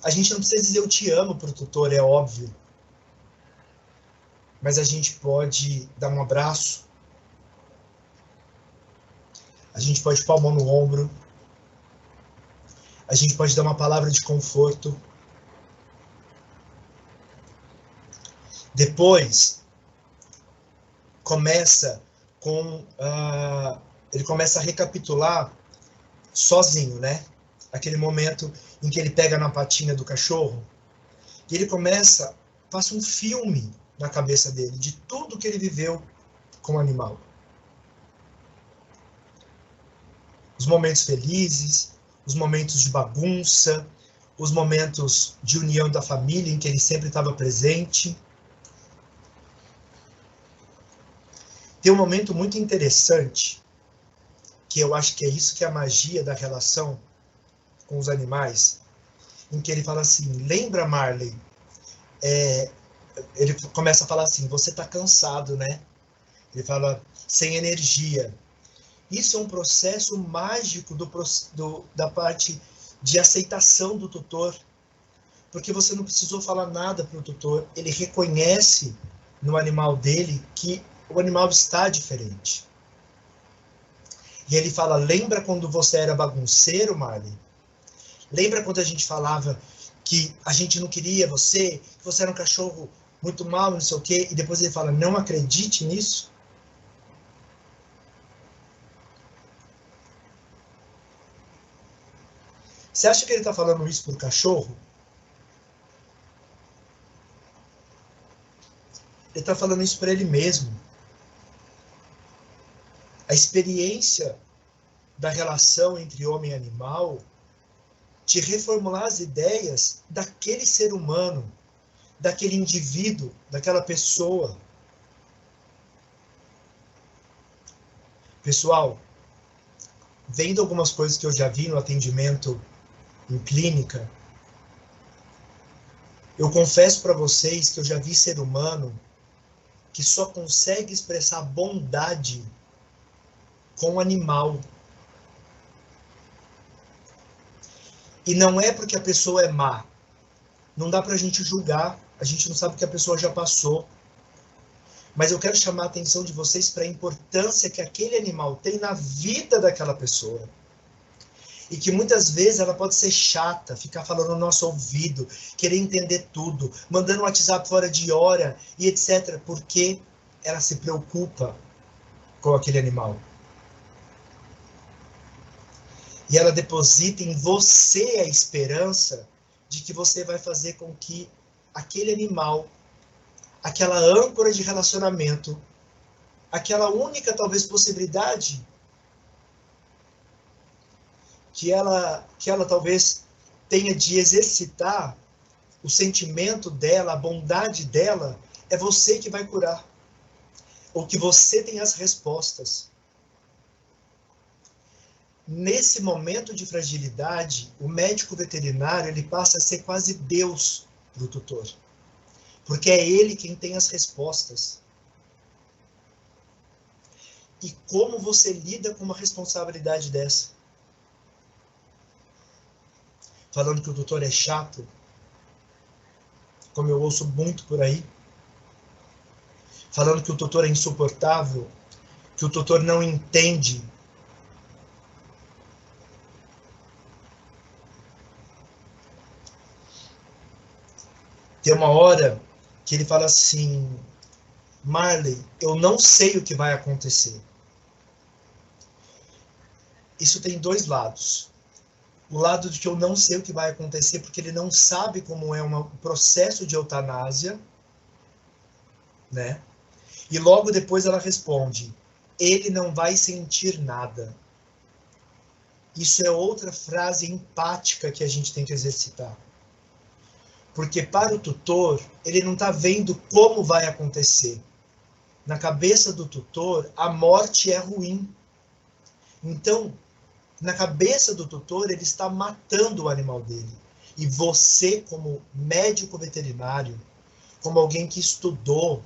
Speaker 1: a gente não precisa dizer eu te amo para o tutor, é óbvio. Mas a gente pode dar um abraço, a gente pode pôr a mão no ombro, a gente pode dar uma palavra de conforto. Depois, ele começa a recapitular sozinho, né? Aquele momento em que ele pega na patinha do cachorro, e ele passa um filme na cabeça dele, de tudo que ele viveu com o animal. Os momentos felizes, os momentos de bagunça, os momentos de união da família em que ele sempre estava presente. Tem um momento muito interessante, que eu acho que é isso que é a magia da relação com os animais, em que ele fala assim, lembra, Marley? Ele começa a falar assim, você está cansado, né? Ele fala, sem energia. Isso é um processo mágico da parte de aceitação do tutor, porque você não precisou falar nada para o tutor, ele reconhece no animal dele que o animal está diferente. E ele fala, lembra quando você era bagunceiro, Marley? Lembra quando a gente falava que a gente não queria você, que você era um cachorro muito mau, não sei o quê, e depois ele fala, não acredite nisso? Você acha que ele está falando isso para o cachorro? Ele está falando isso para ele mesmo. A experiência da relação entre homem e animal, de reformular as ideias daquele ser humano, daquele indivíduo, daquela pessoa. Pessoal, vendo algumas coisas que eu já vi no atendimento em clínica, eu confesso para vocês que eu já vi ser humano que só consegue expressar bondade com o animal. E não é porque a pessoa é má. Não dá para a gente julgar. A gente não sabe o que a pessoa já passou. Mas eu quero chamar a atenção de vocês para a importância que aquele animal tem na vida daquela pessoa. E que muitas vezes ela pode ser chata, ficar falando no nosso ouvido, querer entender tudo, mandando um WhatsApp fora de hora e etc. Porque ela se preocupa com aquele animal. E ela deposita em você a esperança de que você vai fazer com que aquele animal, aquela âncora de relacionamento, aquela única talvez possibilidade que ela talvez tenha de exercitar o sentimento dela, a bondade dela, é você que vai curar. Ou que você tem as respostas. Nesse momento de fragilidade, o médico veterinário ele passa a ser quase Deus para o tutor. Porque é ele quem tem as respostas. E como você lida com uma responsabilidade dessa? Falando que o tutor é chato, como eu ouço muito por aí. Falando que o tutor é insuportável, que o tutor não entende. Tem uma hora que ele fala assim, Marley, eu não sei o que vai acontecer. Isso tem dois lados. O lado de que eu não sei o que vai acontecer, porque ele não sabe como é um processo de eutanásia, né? E logo depois ela responde, ele não vai sentir nada. Isso é outra frase empática que a gente tem que exercitar. Porque para o tutor, ele não está vendo como vai acontecer. Na cabeça do tutor, a morte é ruim. Então, na cabeça do tutor, ele está matando o animal dele. E você, como médico veterinário, como alguém que estudou,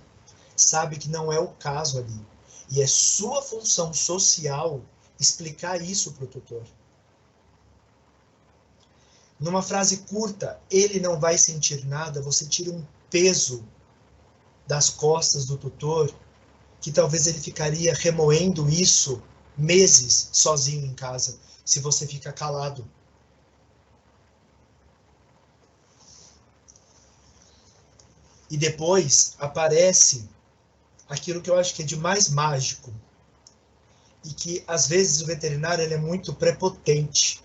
Speaker 1: sabe que não é o caso ali. E é sua função social explicar isso para o tutor. Numa frase curta, ele não vai sentir nada, você tira um peso das costas do tutor, que talvez ele ficaria remoendo isso meses sozinho em casa, se você fica calado. E depois aparece aquilo que eu acho que é de mais mágico, e que às vezes o veterinário ele é muito prepotente.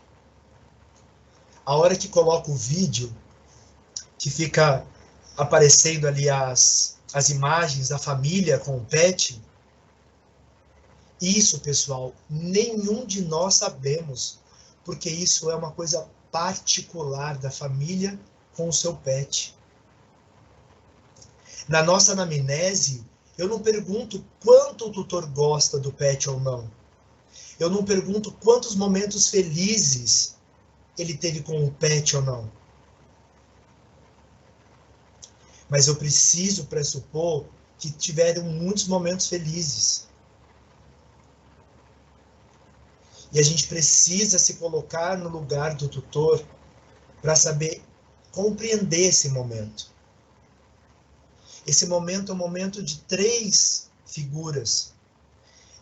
Speaker 1: A hora que coloca o vídeo, que fica aparecendo ali as imagens da família com o pet, isso, pessoal, nenhum de nós sabemos, porque isso é uma coisa particular da família com o seu pet. Na nossa anamnese, eu não pergunto quanto o tutor gosta do pet ou não. Eu não pergunto quantos momentos felizes ele teve com o pet ou não. Mas eu preciso pressupor que tiveram muitos momentos felizes. E a gente precisa se colocar no lugar do tutor para saber compreender esse momento. Esse momento é um momento de 3 figuras.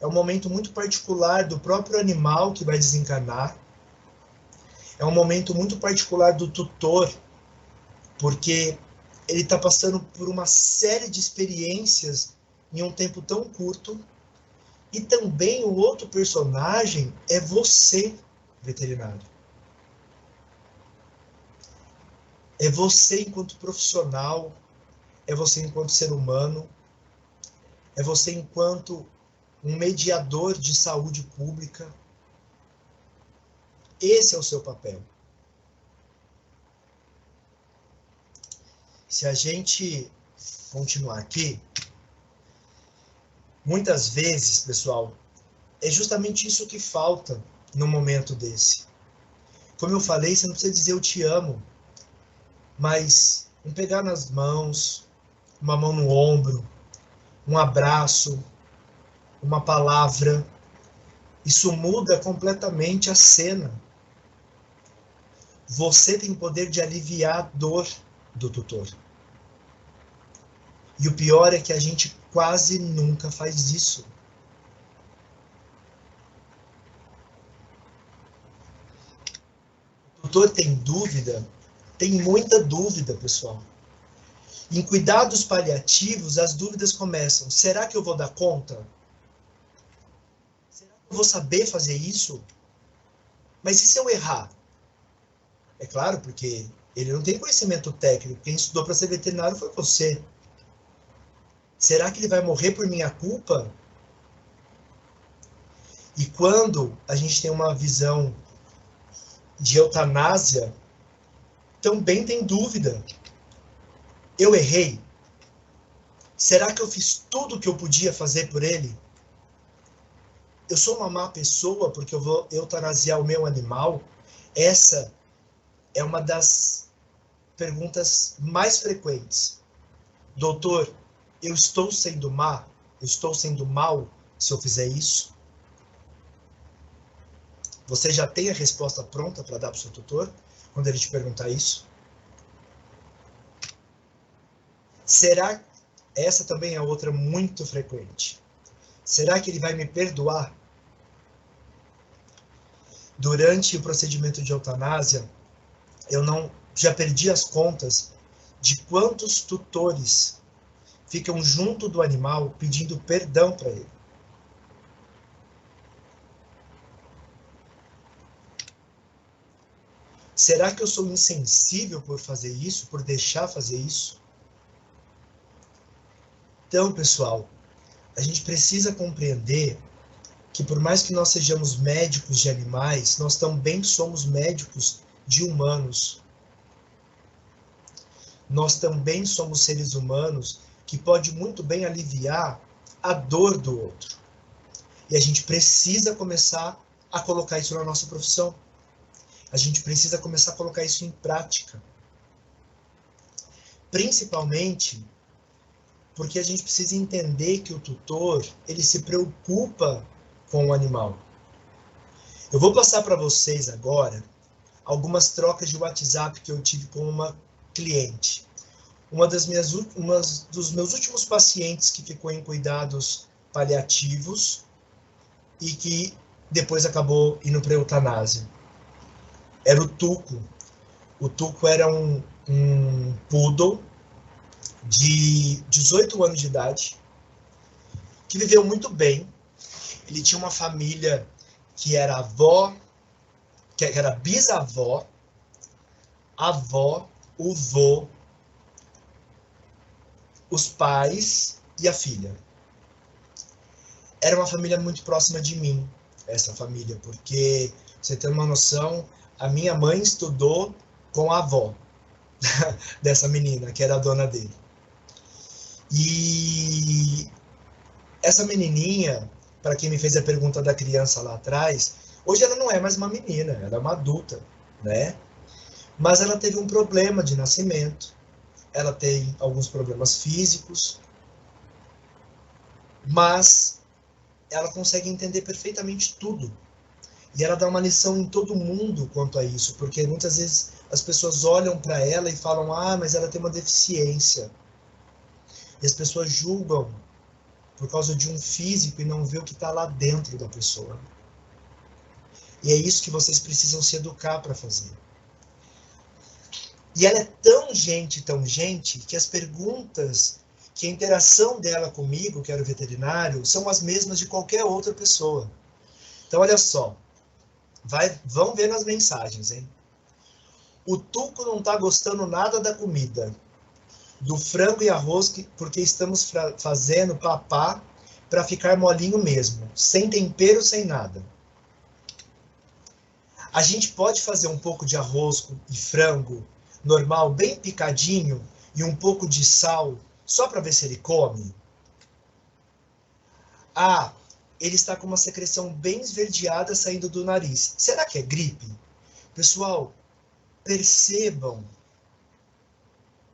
Speaker 1: É um momento muito particular do próprio animal que vai desencarnar. É um momento muito particular do tutor, porque ele está passando por uma série de experiências em um tempo tão curto. E também o outro personagem é você, veterinário. É você enquanto profissional, é você enquanto ser humano, é você enquanto um mediador de saúde pública. Esse é o seu papel. Se a gente continuar aqui, muitas vezes, pessoal, é justamente isso que falta num momento desse. Como eu falei, você não precisa dizer eu te amo, mas um pegar nas mãos, uma mão no ombro, um abraço, uma palavra, isso muda completamente a cena. Você tem o poder de aliviar a dor do tutor. E o pior é que a gente quase nunca faz isso. O tutor tem dúvida? Tem muita dúvida, pessoal. Em cuidados paliativos, as dúvidas começam. Será que eu vou dar conta? Será que eu vou saber fazer isso? Mas e se eu errar? É claro, porque ele não tem conhecimento técnico. Quem estudou para ser veterinário foi você. Será que ele vai morrer por minha culpa? E quando a gente tem uma visão de eutanásia, também tem dúvida. Eu errei? Será que eu fiz tudo o que eu podia fazer por ele? Eu sou uma má pessoa porque eu vou eutanasiar o meu animal? Essa é uma das perguntas mais frequentes. Doutor, eu estou sendo má? Eu estou sendo mal se eu fizer isso? Você já tem a resposta pronta para dar para o seu tutor quando ele te perguntar isso? Será? Essa também é outra muito frequente. Será que ele vai me perdoar? Durante o procedimento de eutanásia, já perdi as contas de quantos tutores ficam junto do animal pedindo perdão para ele. Será que eu sou insensível por fazer isso, por deixar fazer isso? Então, pessoal, a gente precisa compreender que por mais que nós sejamos médicos de animais, nós também somos médicos de humanos. Nós também somos seres humanos que pode muito bem aliviar a dor do outro. E a gente precisa começar a colocar isso na nossa profissão. A gente precisa começar a colocar isso em prática. Principalmente porque a gente precisa entender que o tutor, ele se preocupa com o animal. Eu vou passar para vocês agora algumas trocas de WhatsApp que eu tive com uma cliente. Uma dos meus últimos pacientes que ficou em cuidados paliativos e que depois acabou indo para a eutanásia. Era o Tuco. O Tuco era um poodle de 18 anos de idade, que viveu muito bem. Ele tinha uma família que era avó, que era bisavó, avó, o vô, os pais e a filha. Era uma família muito próxima de mim, essa família, porque, pra você ter uma noção, a minha mãe estudou com a avó dessa menina, que era a dona dele. E essa menininha, para quem me fez a pergunta da criança lá atrás, hoje ela não é mais uma menina, ela é uma adulta. né? Mas ela teve um problema de nascimento, ela tem alguns problemas físicos, mas ela consegue entender perfeitamente tudo. E ela dá uma lição em todo mundo quanto a isso, porque muitas vezes as pessoas olham para ela e falam, ah, mas ela tem uma deficiência. E as pessoas julgam por causa de um físico e não vê o que está lá dentro da pessoa. E é isso que vocês precisam se educar para fazer. E ela é tão gente, que as perguntas, que a interação dela comigo, que era o veterinário, são as mesmas de qualquer outra pessoa. Então, olha só. Vão ver nas mensagens, hein? O Tuco não está gostando nada da comida. Do frango e arroz, porque estamos fazendo papá para ficar molinho mesmo. Sem tempero, sem nada. A gente pode fazer um pouco de arroz e frango normal, bem picadinho, e um pouco de sal, só para ver se ele come? Ah, ele está com uma secreção bem esverdeada saindo do nariz. Será que é gripe? Pessoal, percebam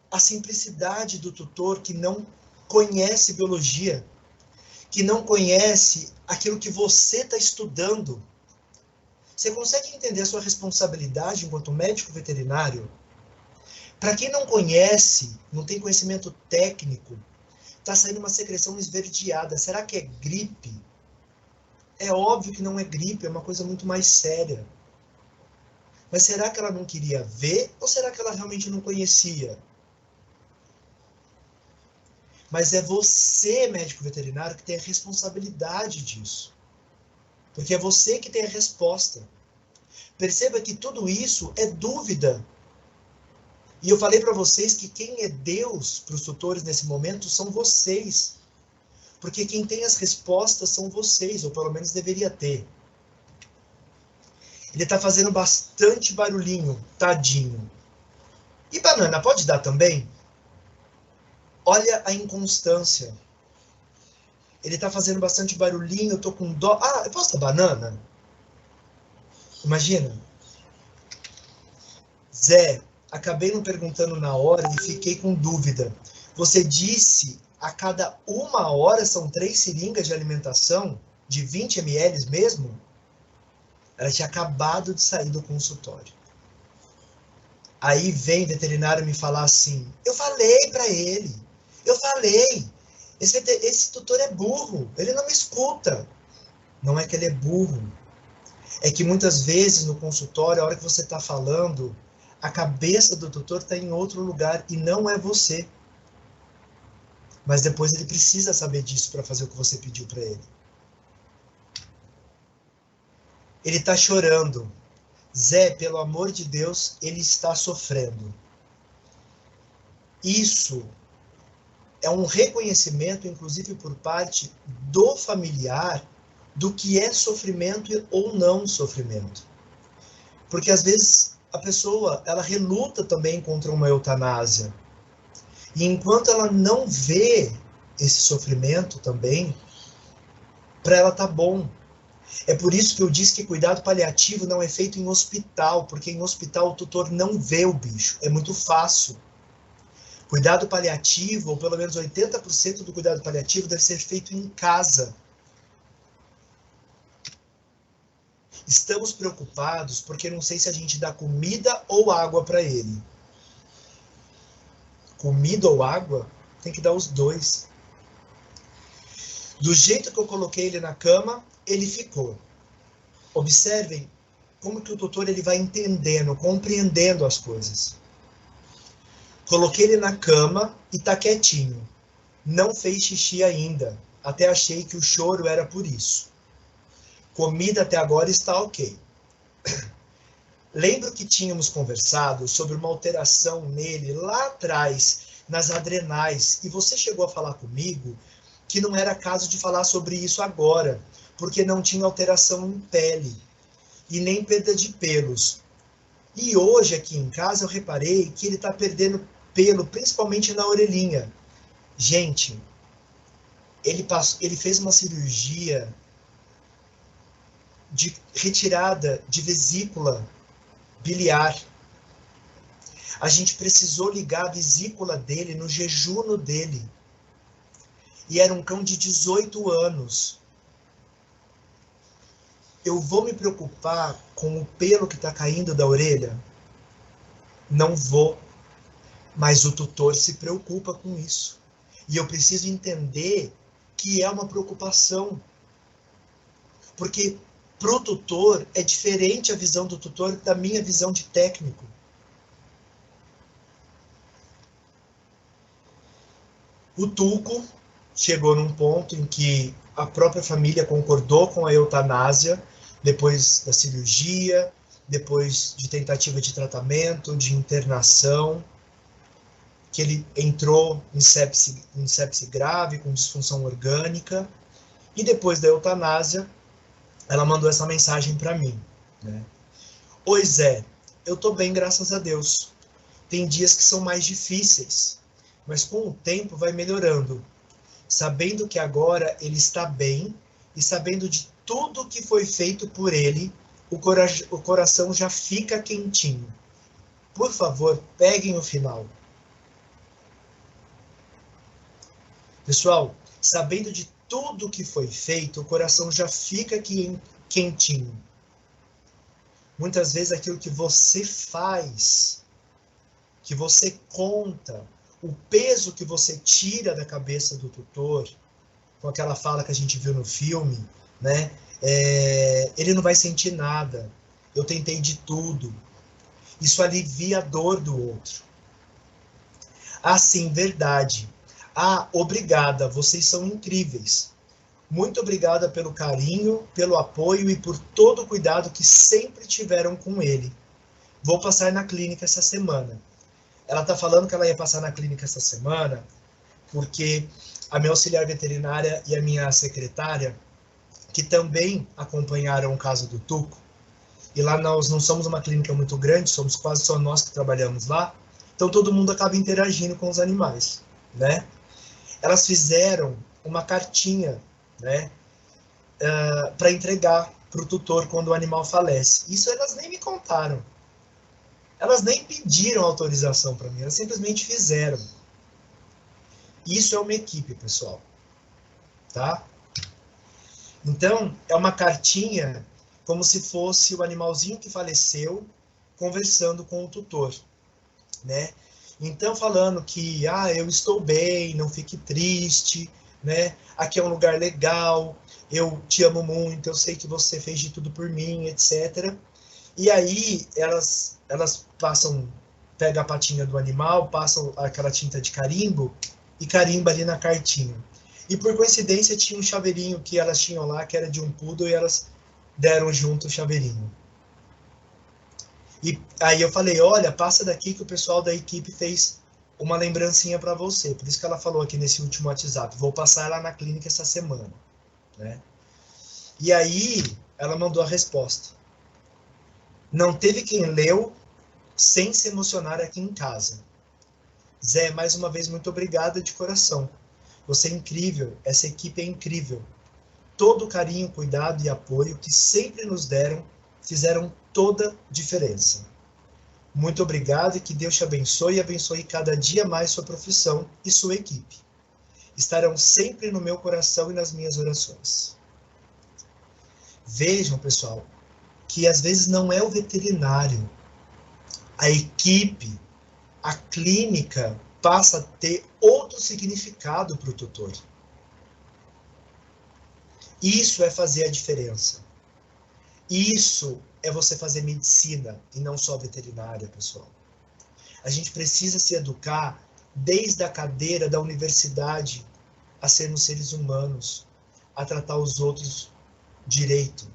Speaker 1: a simplicidade do tutor que não conhece biologia, que não conhece aquilo que você está estudando. Você consegue entender a sua responsabilidade enquanto médico veterinário? Para quem não conhece, não tem conhecimento técnico, está saindo uma secreção esverdeada. Será que é gripe? É óbvio que não é gripe, é uma coisa muito mais séria. Mas será que ela não queria ver ou será que ela realmente não conhecia? Mas é você, médico veterinário, que tem a responsabilidade disso. Porque é você que tem a resposta. Perceba que tudo isso é dúvida. E eu falei para vocês que quem é Deus para os tutores nesse momento são vocês. Porque quem tem as respostas são vocês, ou pelo menos deveria ter. Ele está fazendo bastante barulhinho, tadinho. E banana, pode dar também? Olha a inconstância. Ele está fazendo bastante barulhinho, eu tô com dó. Ah, eu posso dar banana? Imagina. Zé, acabei não perguntando na hora e fiquei com dúvida. Você disse a cada 1 hora são 3 seringas de alimentação de 20 ml mesmo? Ela tinha acabado de sair do consultório. Aí vem o veterinário me falar assim, eu falei para ele, eu falei, esse tutor é burro, ele não me escuta. Não é que ele é burro, é que muitas vezes no consultório, a hora que você está falando, a cabeça do tutor está em outro lugar e não é você. Mas depois ele precisa saber disso para fazer o que você pediu para ele. Ele está chorando. Zé, pelo amor de Deus, ele está sofrendo. Isso é um reconhecimento, inclusive por parte do familiar, do que é sofrimento ou não sofrimento. Porque às vezes a pessoa, ela reluta também contra uma eutanásia. E enquanto ela não vê esse sofrimento também, para ela tá bom. É por isso que eu disse que cuidado paliativo não é feito em hospital, porque em hospital o tutor não vê o bicho, é muito fácil. Cuidado paliativo, ou pelo menos 80% do cuidado paliativo deve ser feito em casa. Estamos preocupados porque não sei se a gente dá comida ou água para ele. Comida ou água? Tem que dar os dois. Do jeito que eu coloquei ele na cama, ele ficou. Observem como que o tutor ele vai entendendo, compreendendo as coisas. Coloquei ele na cama e tá quietinho. Não fez xixi ainda. Até achei que o choro era por isso. Comida até agora está ok. Lembro que tínhamos conversado sobre uma alteração nele lá atrás, nas adrenais, e você chegou a falar comigo que não era caso de falar sobre isso agora, porque não tinha alteração em pele e nem perda de pelos. E hoje aqui em casa eu reparei que ele está perdendo pelo, principalmente na orelhinha. Gente, ele fez uma cirurgia de retirada de vesícula biliar. A gente precisou ligar a vesícula dele no jejum dele. E era um cão de 18 anos. Eu vou me preocupar com o pelo que está caindo da orelha? Não vou. Mas o tutor se preocupa com isso. E eu preciso entender que é uma preocupação. Porque para o tutor é diferente a visão do tutor da minha visão de técnico. O Tuco chegou num ponto em que a própria família concordou com a eutanásia, depois da cirurgia, depois de tentativa de tratamento, de internação, que ele entrou em sepse grave, com disfunção orgânica, e depois da eutanásia, ela mandou essa mensagem para mim, né? Oi, Zé, eu tô bem, graças a Deus. Tem dias que são mais difíceis, mas com o tempo vai melhorando. Sabendo que agora ele está bem e sabendo de tudo que foi feito por ele, o coração já fica quentinho. Por favor, peguem o final. Pessoal, sabendo de tudo que foi feito, o coração já fica quentinho. Muitas vezes aquilo que você faz, que você conta, o peso que você tira da cabeça do tutor, com aquela fala que a gente viu no filme, né? Ele não vai sentir nada. Eu tentei de tudo. Isso alivia a dor do outro. Ah, sim, verdade. Ah, obrigada, vocês são incríveis. Muito obrigada pelo carinho, pelo apoio e por todo o cuidado que sempre tiveram com ele. Vou passar na clínica essa semana. Ela está falando que ela ia passar na clínica essa semana porque a minha auxiliar veterinária e a minha secretária, que também acompanharam o caso do Tuco, e lá nós não somos uma clínica muito grande, somos quase só nós que trabalhamos lá, então todo mundo acaba interagindo com os animais, né? Elas fizeram uma cartinha, né, para entregar para o tutor quando o animal falece. Isso elas nem me contaram. Elas nem pediram autorização para mim, elas simplesmente fizeram. Isso é uma equipe, pessoal. Tá? Então, é uma cartinha como se fosse o animalzinho que faleceu conversando com o tutor, né? Então, falando que, eu estou bem, não fique triste, né? Aqui é um lugar legal, eu te amo muito, eu sei que você fez de tudo por mim, etc. E aí, elas pegam a patinha do animal, passam aquela tinta de carimbo e carimba ali na cartinha. E por coincidência tinha um chaveirinho que elas tinham lá, que era de um poodle, e elas deram junto o chaveirinho. E aí eu falei, olha, passa daqui que o pessoal da equipe fez uma lembrancinha para você. Por isso que ela falou aqui nesse último WhatsApp, vou passar lá na clínica essa semana, né? E aí ela mandou a resposta. Não teve quem leu sem se emocionar aqui em casa. Zé, mais uma vez, muito obrigada de coração. Você é incrível, essa equipe é incrível. Todo o carinho, cuidado e apoio que sempre nos deram fizeram toda diferença. Muito obrigado e que Deus te abençoe e abençoe cada dia mais sua profissão e sua equipe. Estarão sempre no meu coração e nas minhas orações. Vejam, pessoal, que às vezes não é o veterinário, a equipe, a clínica passa a ter outro significado para o tutor. Isso é fazer a diferença. Isso é você fazer medicina e não só veterinária, pessoal. A gente precisa se educar desde a cadeira da universidade a sermos seres humanos, a tratar os outros direito.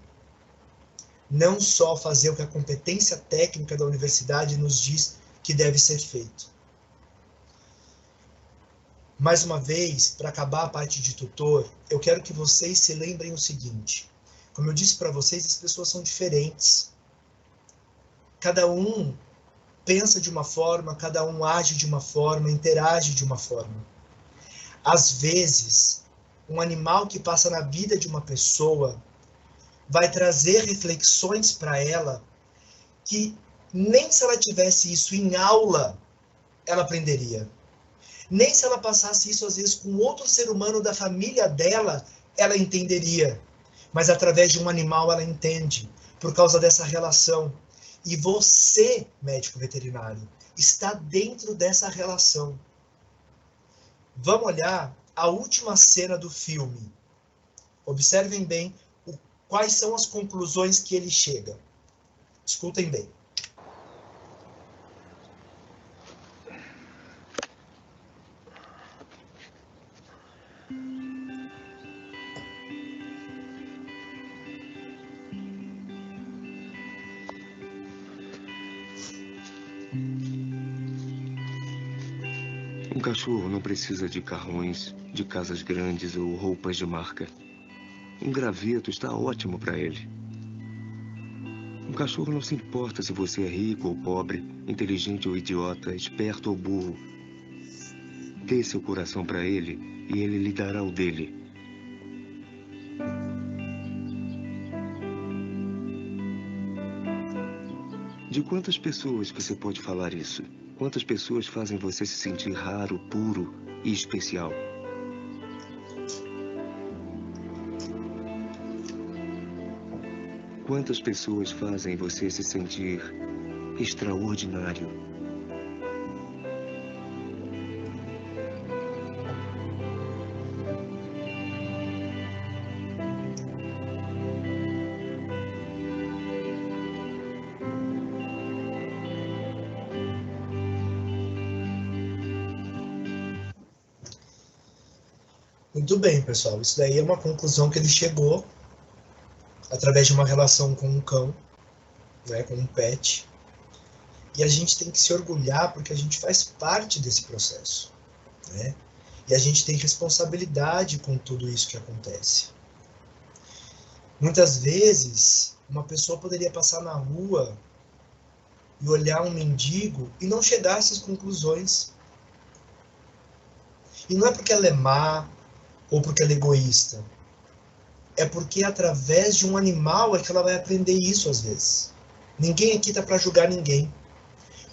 Speaker 1: Não só fazer o que a competência técnica da universidade nos diz que deve ser feito. Mais uma vez, para acabar a parte de tutor, eu quero que vocês se lembrem o seguinte. Como eu disse para vocês, as pessoas são diferentes. Cada um pensa de uma forma, cada um age de uma forma, interage de uma forma. Às vezes, um animal que passa na vida de uma pessoa vai trazer reflexões para ela que Nem se ela tivesse isso em aula, ela aprenderia. Nem se ela passasse isso, às vezes, com outro ser humano da família dela, ela entenderia. Mas através de um animal ela entende, por causa dessa relação. E você, médico veterinário, está dentro dessa relação. Vamos olhar a última cena do filme. Observem bem quais são as conclusões que ele chega. Escutem bem.
Speaker 2: Um cachorro não precisa de carrões, de casas grandes ou roupas de marca. Um graveto está ótimo para ele. Um cachorro não se importa se você é rico ou pobre, inteligente ou idiota, esperto ou burro. Dê seu coração para ele e ele lhe dará o dele. De quantas pessoas você pode falar isso? Quantas pessoas fazem você se sentir raro, puro e especial? Quantas pessoas fazem você se sentir extraordinário?
Speaker 1: Muito bem, pessoal. Isso daí é uma conclusão que ele chegou através de uma relação com um cão, né, com um pet. E a gente tem que se orgulhar porque a gente faz parte desse processo, né? E a gente tem responsabilidade com tudo isso que acontece. Muitas vezes, uma pessoa poderia passar na rua e olhar um mendigo e não chegar a essas conclusões. E não é porque ela é má ou porque ela é egoísta. É porque através de um animal é que ela vai aprender isso às vezes. Ninguém aqui está para julgar ninguém.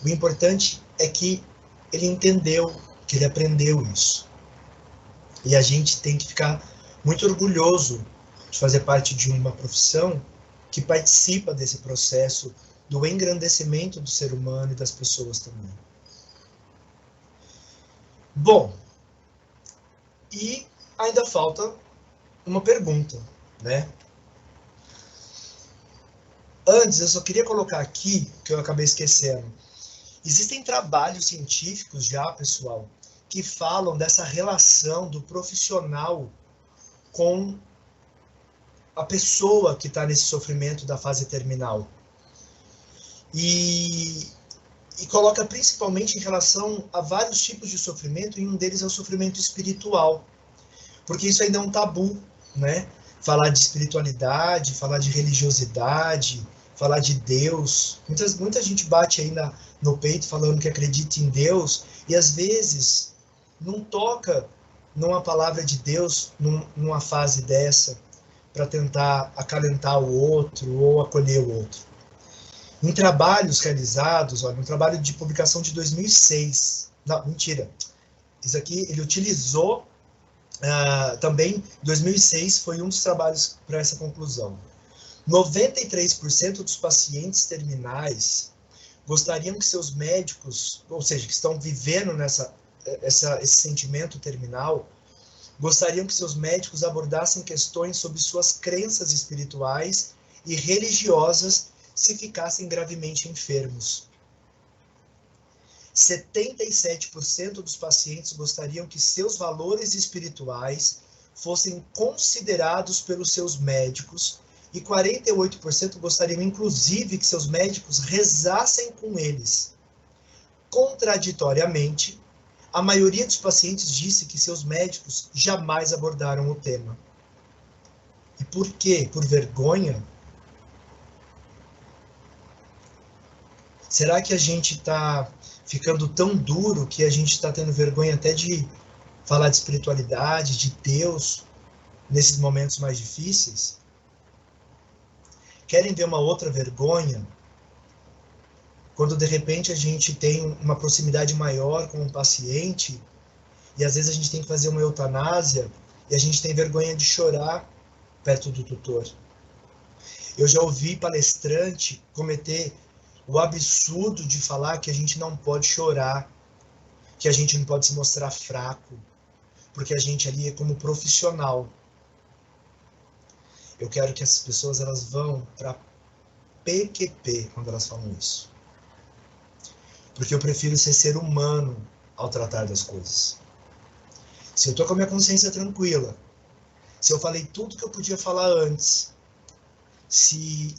Speaker 1: O importante é que ele entendeu, que ele aprendeu isso. E a gente tem que ficar muito orgulhoso de fazer parte de uma profissão que participa desse processo do engrandecimento do ser humano e das pessoas também. Bom, e ainda falta uma pergunta, né? Antes, eu só queria colocar aqui, que eu acabei esquecendo. Existem trabalhos científicos já, pessoal, que falam dessa relação do profissional com a pessoa que está nesse sofrimento da fase terminal. E coloca principalmente em relação a vários tipos de sofrimento, e um deles é o sofrimento espiritual. Porque isso ainda é um tabu, né? Falar de espiritualidade, falar de religiosidade, falar de Deus. Muita gente bate aí no peito falando que acredita em Deus, e às vezes não toca numa palavra de Deus numa fase dessa, para tentar acalentar o outro ou acolher o outro. Em trabalhos realizados, olha, um trabalho de publicação de 2006, não, mentira, isso aqui ele utilizou também, 2006 foi um dos trabalhos para essa conclusão. 93% dos pacientes terminais gostariam que seus médicos, ou seja, que estão vivendo esse sentimento terminal, gostariam que seus médicos abordassem questões sobre suas crenças espirituais e religiosas se ficassem gravemente enfermos. 77% dos pacientes gostariam que seus valores espirituais fossem considerados pelos seus médicos e 48% gostariam, inclusive, que seus médicos rezassem com eles. Contraditoriamente, a maioria dos pacientes disse que seus médicos jamais abordaram o tema. E por quê? Por vergonha? Será que a gente está ficando tão duro que a gente está tendo vergonha até de falar de espiritualidade, de Deus, nesses momentos mais difíceis? Querem ver uma outra vergonha? quando de repente a gente tem uma proximidade maior com um paciente, e às vezes a gente tem que fazer uma eutanásia, e a gente tem vergonha de chorar perto do tutor. Eu já ouvi palestrante cometer o absurdo de falar que a gente não pode chorar, que a gente não pode se mostrar fraco, porque a gente ali é como profissional. Eu quero que essas pessoas elas vão para PQP quando elas falam isso. Porque eu prefiro ser humano ao tratar das coisas. Se eu estou com a minha consciência tranquila, se eu falei tudo que eu podia falar antes, se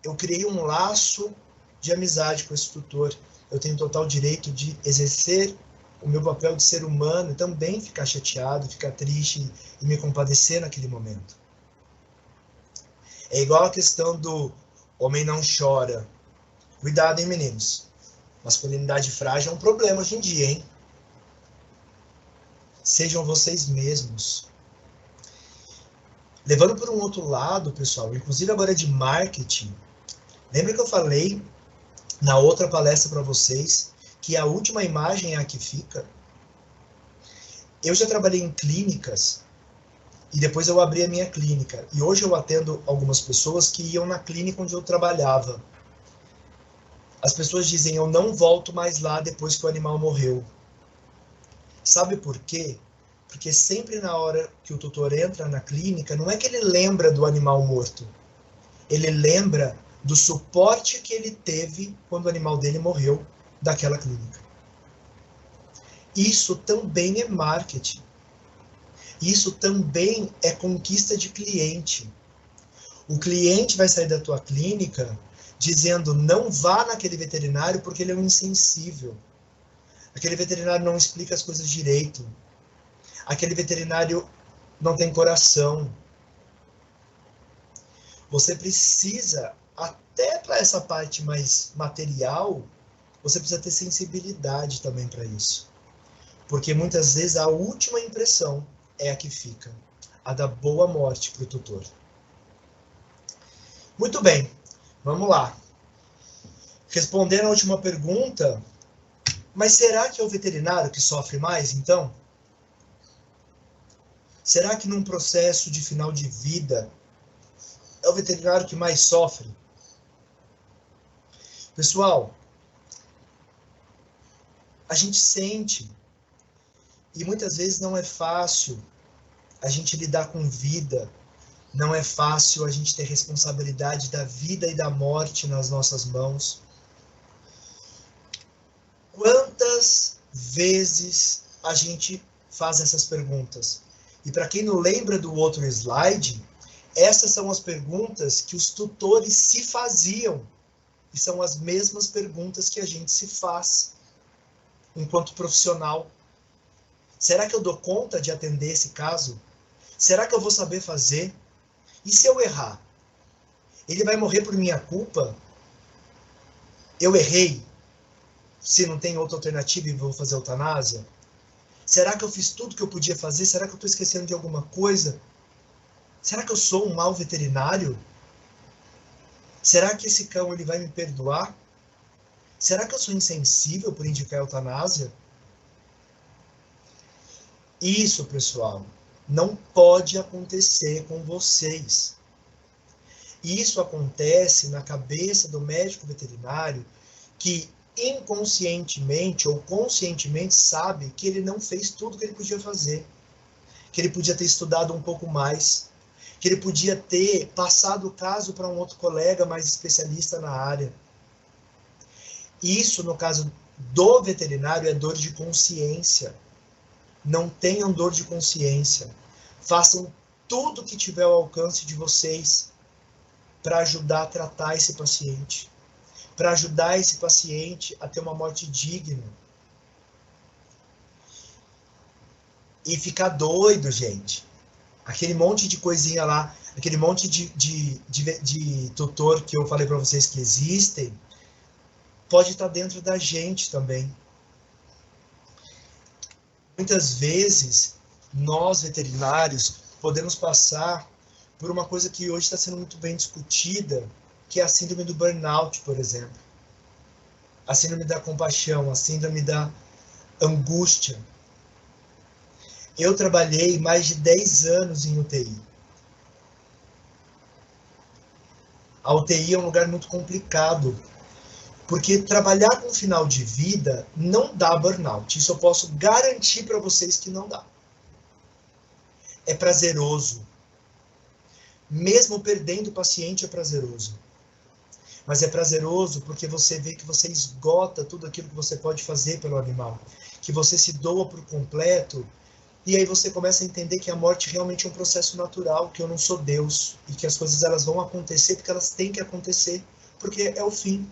Speaker 1: eu criei um laço de amizade com esse tutor, eu tenho total direito de exercer o meu papel de ser humano e também ficar chateado, ficar triste e me compadecer naquele momento. É igual a questão do homem não chora. Cuidado, hein, meninos? Masculinidade frágil é um problema hoje em dia, hein? Sejam vocês mesmos. Levando por um outro lado, pessoal, inclusive agora de marketing, lembra que eu falei na outra palestra para vocês que a última imagem é a que fica? Eu já trabalhei em clínicas e depois eu abri a minha clínica. E hoje eu atendo algumas pessoas que iam na clínica onde eu trabalhava. As pessoas dizem, eu não volto mais lá depois que o animal morreu. Sabe por quê? Porque sempre na hora que o tutor entra na clínica, não é que ele lembra do animal morto. Ele lembra do suporte que ele teve quando o animal dele morreu daquela clínica. Isso também é marketing. Isso também é conquista de cliente. O cliente vai sair da tua clínica dizendo não vá naquele veterinário porque ele é um insensível. Aquele veterinário não explica as coisas direito. Aquele veterinário não tem coração. Você precisa, até para essa parte mais material, você precisa ter sensibilidade também para isso. Porque muitas vezes a última impressão é a que fica, a da boa morte para o tutor. Muito bem, vamos lá. Respondendo a última pergunta, mas será que é o veterinário que sofre mais, então? Será que num processo de final de vida, é o veterinário que mais sofre? Pessoal, a gente sente, e muitas vezes não é fácil a gente lidar com vida, não é fácil a gente ter responsabilidade da vida e da morte nas nossas mãos. Quantas vezes a gente faz essas perguntas? E para quem não lembra do outro slide, essas são as perguntas que os tutores se faziam. E são as mesmas perguntas que a gente se faz enquanto profissional. Será que eu dou conta de atender esse caso? Será que eu vou saber fazer? E se eu errar? Ele vai morrer por minha culpa? Eu errei? Se não tem outra alternativa e vou fazer eutanásia? Será que eu fiz tudo que eu podia fazer? Será que eu estou esquecendo de alguma coisa? Será que eu sou um mau veterinário? Será que esse cão ele vai me perdoar? Será que eu sou insensível por indicar eutanásia? Isso, pessoal, não pode acontecer com vocês. Isso acontece na cabeça do médico veterinário que inconscientemente ou conscientemente sabe que ele não fez tudo que ele podia fazer, que ele podia ter estudado um pouco mais, que ele podia ter passado o caso para um outro colega mais especialista na área. Isso, no caso do veterinário, é dor de consciência. Não tenham dor de consciência. Façam tudo que tiver ao alcance de vocês para ajudar a tratar esse paciente, para ajudar esse paciente a ter uma morte digna. E ficar doido, gente. Aquele monte de coisinha lá, aquele monte de tutor que eu falei para vocês que existem, pode estar dentro da gente também. Muitas vezes, nós veterinários podemos passar por uma coisa que hoje está sendo muito bem discutida, que é a síndrome do burnout, por exemplo. a síndrome da compaixão, a síndrome da angústia. Eu trabalhei mais de 10 anos em UTI. A UTI é um lugar muito complicado, porque trabalhar com final de vida não dá burnout. Isso eu posso garantir para vocês que não dá. É prazeroso. Mesmo perdendo o paciente é prazeroso. Mas é prazeroso porque você vê que você esgota tudo aquilo que você pode fazer pelo animal. Que você se doa por completo. E aí você começa a entender que a morte realmente é um processo natural, que eu não sou Deus. E que as coisas elas vão acontecer porque elas têm que acontecer. Porque é o fim.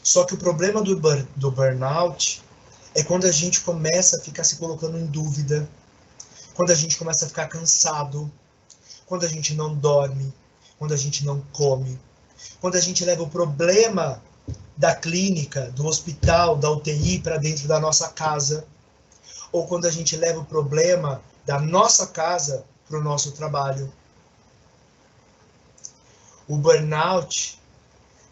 Speaker 1: Só que o problema do burnout é quando a gente começa a ficar se colocando em dúvida, quando a gente começa a ficar cansado, quando a gente não dorme, quando a gente não come, quando a gente leva o problema da clínica, do hospital, da UTI para dentro da nossa casa, ou quando a gente leva o problema da nossa casa para o nosso trabalho. O burnout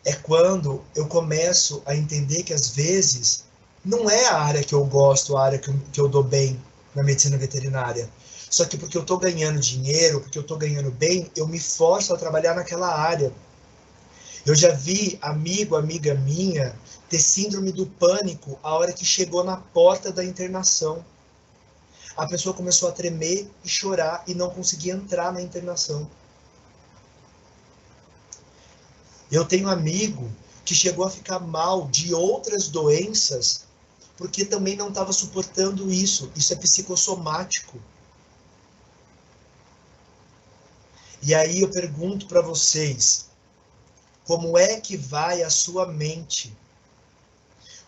Speaker 1: é quando eu começo a entender que às vezes não é a área que eu gosto, a área que eu dou bem na medicina veterinária. Só que porque eu estou ganhando dinheiro, porque eu estou ganhando bem, eu me forço a trabalhar naquela área. Eu já vi amiga minha, ter síndrome do pânico a hora que chegou na porta da internação. A pessoa começou a tremer e chorar e não conseguia entrar na internação. Eu tenho amigo que chegou a ficar mal de outras doenças porque também não estava suportando isso. Isso é psicossomático. E aí eu pergunto para vocês, como é que vai a sua mente?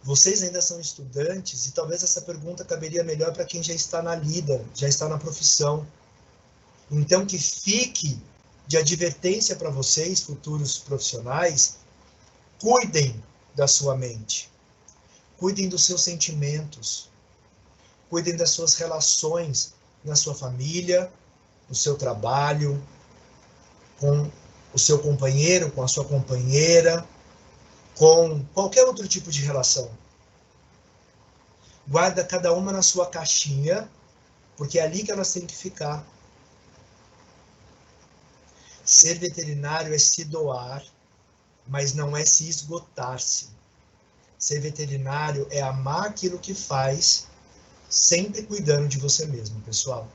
Speaker 1: Vocês ainda são estudantes e talvez essa pergunta caberia melhor para quem já está na lida, já está na profissão. Então que fique de advertência para vocês, futuros profissionais, cuidem da sua mente, cuidem dos seus sentimentos, cuidem das suas relações na sua família, no seu trabalho, com o seu companheiro, com a sua companheira, com qualquer outro tipo de relação. Guarda cada uma na sua caixinha, porque é ali que elas têm que ficar. Ser veterinário é se doar, mas não é se esgotar-se. Ser veterinário é amar aquilo que faz, sempre cuidando de você mesmo, pessoal.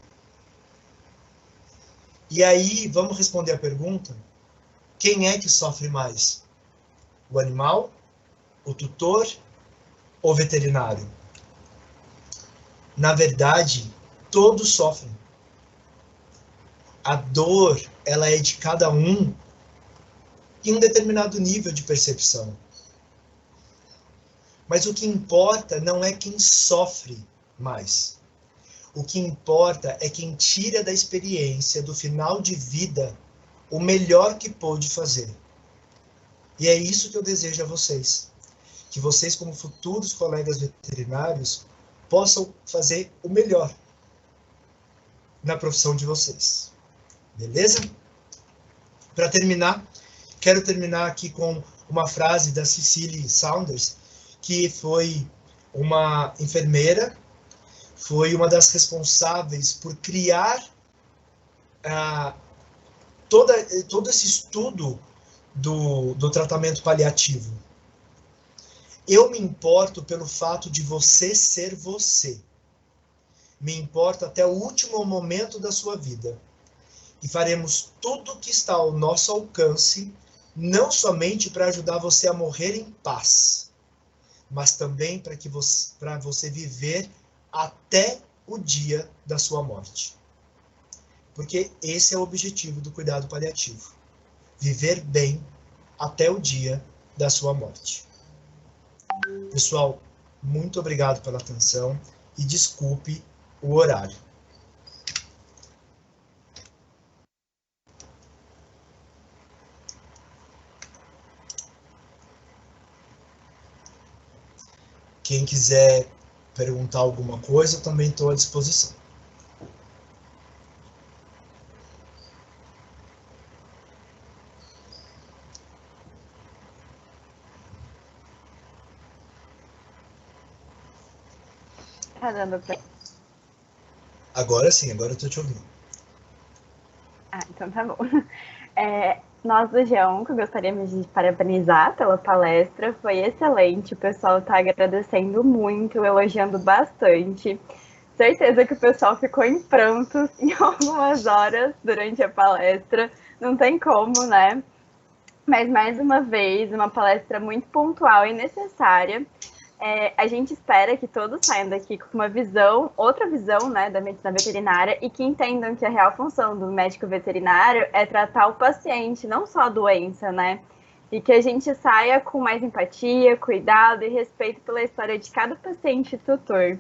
Speaker 1: E aí, vamos responder a pergunta? Quem é que sofre mais? O animal, o tutor ou o veterinário? Na verdade, todos sofrem. A dor, ela é de cada um em um determinado nível de percepção. Mas o que importa não é quem sofre mais. O que importa é quem tira da experiência do final de vida o melhor que pôde fazer. E é isso que eu desejo a vocês. Que vocês, como futuros colegas veterinários, possam fazer o melhor na profissão de vocês. Beleza? Para terminar, quero terminar aqui com uma frase da Cicely Saunders, que foi uma enfermeira, foi uma das responsáveis por criar todo esse estudo do tratamento paliativo. Eu me importo pelo fato de você ser você. Me importo até o último momento da sua vida. E faremos tudo o que está ao nosso alcance, não somente para ajudar você a morrer em paz, mas também para você viver até o dia da sua morte. Porque esse é o objetivo do cuidado paliativo. Viver bem até o dia da sua morte. Pessoal, muito obrigado pela atenção e desculpe o horário. Quem quiser perguntar alguma coisa, eu também estou à disposição.
Speaker 5: tá dando pra...
Speaker 1: Agora sim, agora eu tô te ouvindo.
Speaker 5: Ah, então tá bom. Nós do G1 gostaríamos de parabenizar pela palestra, foi excelente, o pessoal tá agradecendo muito, elogiando bastante. Certeza que o pessoal ficou em prantos em algumas horas durante a palestra, não tem como, né? Mas mais uma vez, uma palestra muito pontual e necessária. A gente espera que todos saiam daqui com uma visão, outra visão, né, da medicina veterinária e que entendam que a real função do médico veterinário é tratar o paciente, não só a doença, né? E que a gente saia com mais empatia, cuidado e respeito pela história de cada paciente e tutor.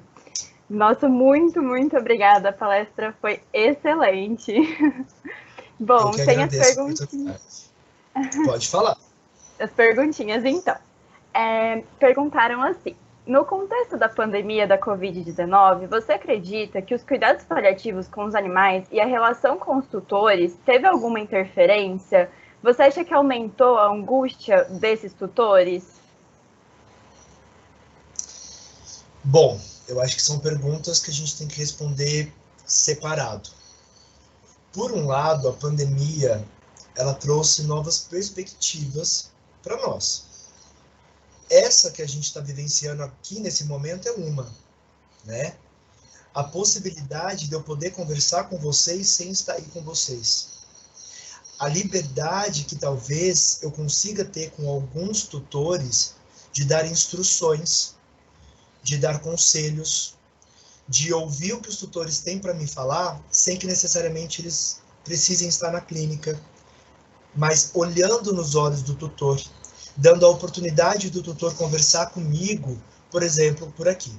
Speaker 5: Nossa, muito, muito obrigada. A palestra foi excelente. Bom,
Speaker 1: Eu que
Speaker 5: tem as
Speaker 1: agradeço a
Speaker 5: perguntinhas.
Speaker 1: oportunidade. Pode falar.
Speaker 5: As perguntinhas, então. Perguntaram assim: no contexto da pandemia da Covid-19, você acredita que os cuidados paliativos com os animais e a relação com os tutores teve alguma interferência? Você acha que aumentou a angústia desses tutores?
Speaker 1: Bom, eu acho que são perguntas que a gente tem que responder separado. Por um lado, a pandemia, ela trouxe novas perspectivas para nós. Essa que a gente está vivenciando aqui nesse momento é uma, né? A possibilidade de eu poder conversar com vocês sem estar aí com vocês. A liberdade que talvez eu consiga ter com alguns tutores de dar instruções, de dar conselhos, de ouvir o que os tutores têm para me falar, sem que necessariamente eles precisem estar na clínica, mas olhando nos olhos do tutor, dando a oportunidade do tutor conversar comigo, por exemplo, por aqui.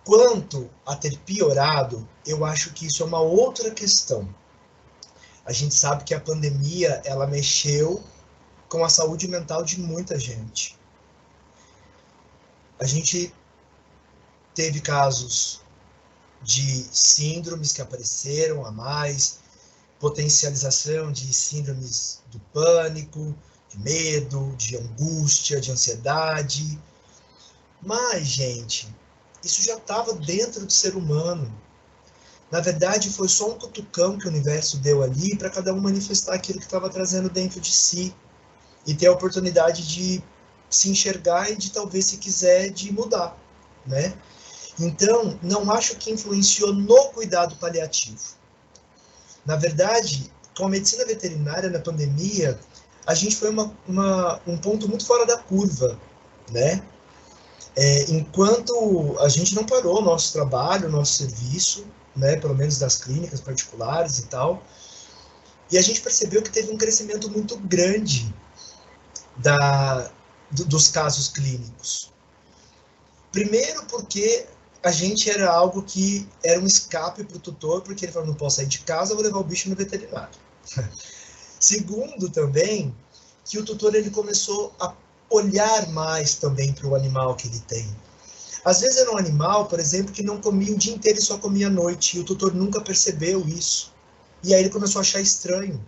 Speaker 1: Quanto a ter piorado, eu acho que isso é uma outra questão. A gente sabe que a pandemia, ela mexeu com a saúde mental de muita gente. A gente teve casos de síndromes que apareceram a mais, potencialização de síndromes do pânico, de medo, de angústia, de ansiedade. Mas, gente, isso já estava dentro do ser humano. Na verdade, foi só um cutucão que o universo deu ali para cada um manifestar aquilo que estava trazendo dentro de si e ter a oportunidade de se enxergar e de, talvez, se quiser, de mudar, né? Então, não acho que influenciou no cuidado paliativo. Na verdade, com a medicina veterinária na pandemia, a gente foi um ponto muito fora da curva, né? Enquanto a gente não parou o nosso trabalho, o nosso serviço, né, pelo menos das clínicas particulares e tal, e a gente percebeu que teve um crescimento muito grande dos casos clínicos. Primeiro porque a gente era algo que era um escape para o tutor, porque ele falou, não posso sair de casa, eu vou levar o bicho no veterinário. Segundo também, que o tutor ele começou a olhar mais também para o animal que ele tem. Às vezes era um animal, por exemplo, que não comia o dia inteiro e só comia à noite, e o tutor nunca percebeu isso. E aí ele começou a achar estranho.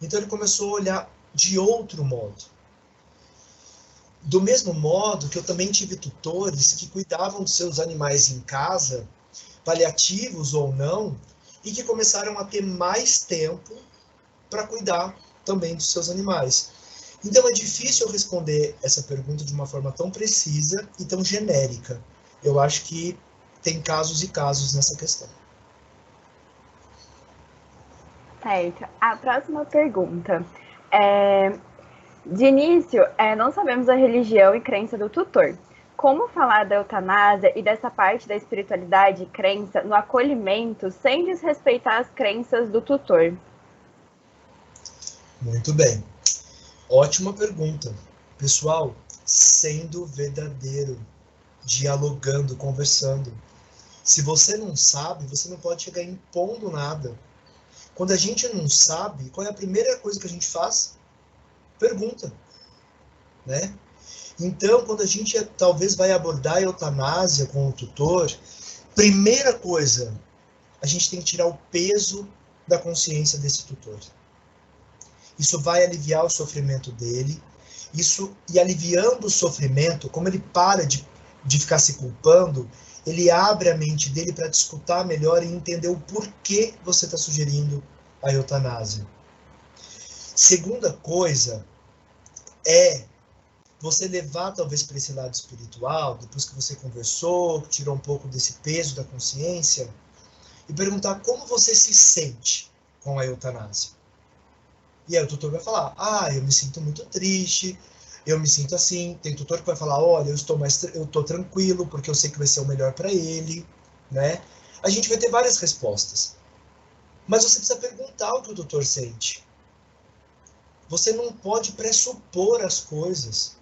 Speaker 1: Então ele começou a olhar de outro modo. Do mesmo modo que eu também tive tutores que cuidavam dos seus animais em casa, paliativos ou não, e que começaram a ter mais tempo para cuidar também dos seus animais. Então é difícil eu responder essa pergunta de uma forma tão precisa e tão genérica. Eu acho que tem casos e casos nessa questão.
Speaker 5: Certo. A próxima pergunta. De início, não sabemos a religião e crença do tutor. Como falar da eutanásia e dessa parte da espiritualidade e crença no acolhimento sem desrespeitar as crenças do tutor?
Speaker 1: Muito bem. Ótima pergunta. Pessoal, sendo verdadeiro, dialogando, conversando. Se você não sabe, você não pode chegar impondo nada. Quando a gente não sabe, qual é a primeira coisa que a gente faz? Pergunta, né? Então, quando a gente talvez vai abordar a eutanásia com o tutor, primeira coisa, a gente tem que tirar o peso da consciência desse tutor. Isso vai aliviar o sofrimento dele, e aliviando o sofrimento, como ele para de ficar se culpando, ele abre a mente dele para discutir melhor e entender o porquê você está sugerindo a eutanásia. Segunda coisa é você levar talvez para esse lado espiritual, depois que você conversou, tirou um pouco desse peso da consciência, e perguntar como você se sente com a eutanásia. E aí o tutor vai falar, eu me sinto muito triste, eu me sinto assim. Tem tutor que vai falar, olha, eu estou tranquilo, porque eu sei que vai ser o melhor para ele, né? A gente vai ter várias respostas. Mas você precisa perguntar o que o tutor sente. Você não pode pressupor as coisas.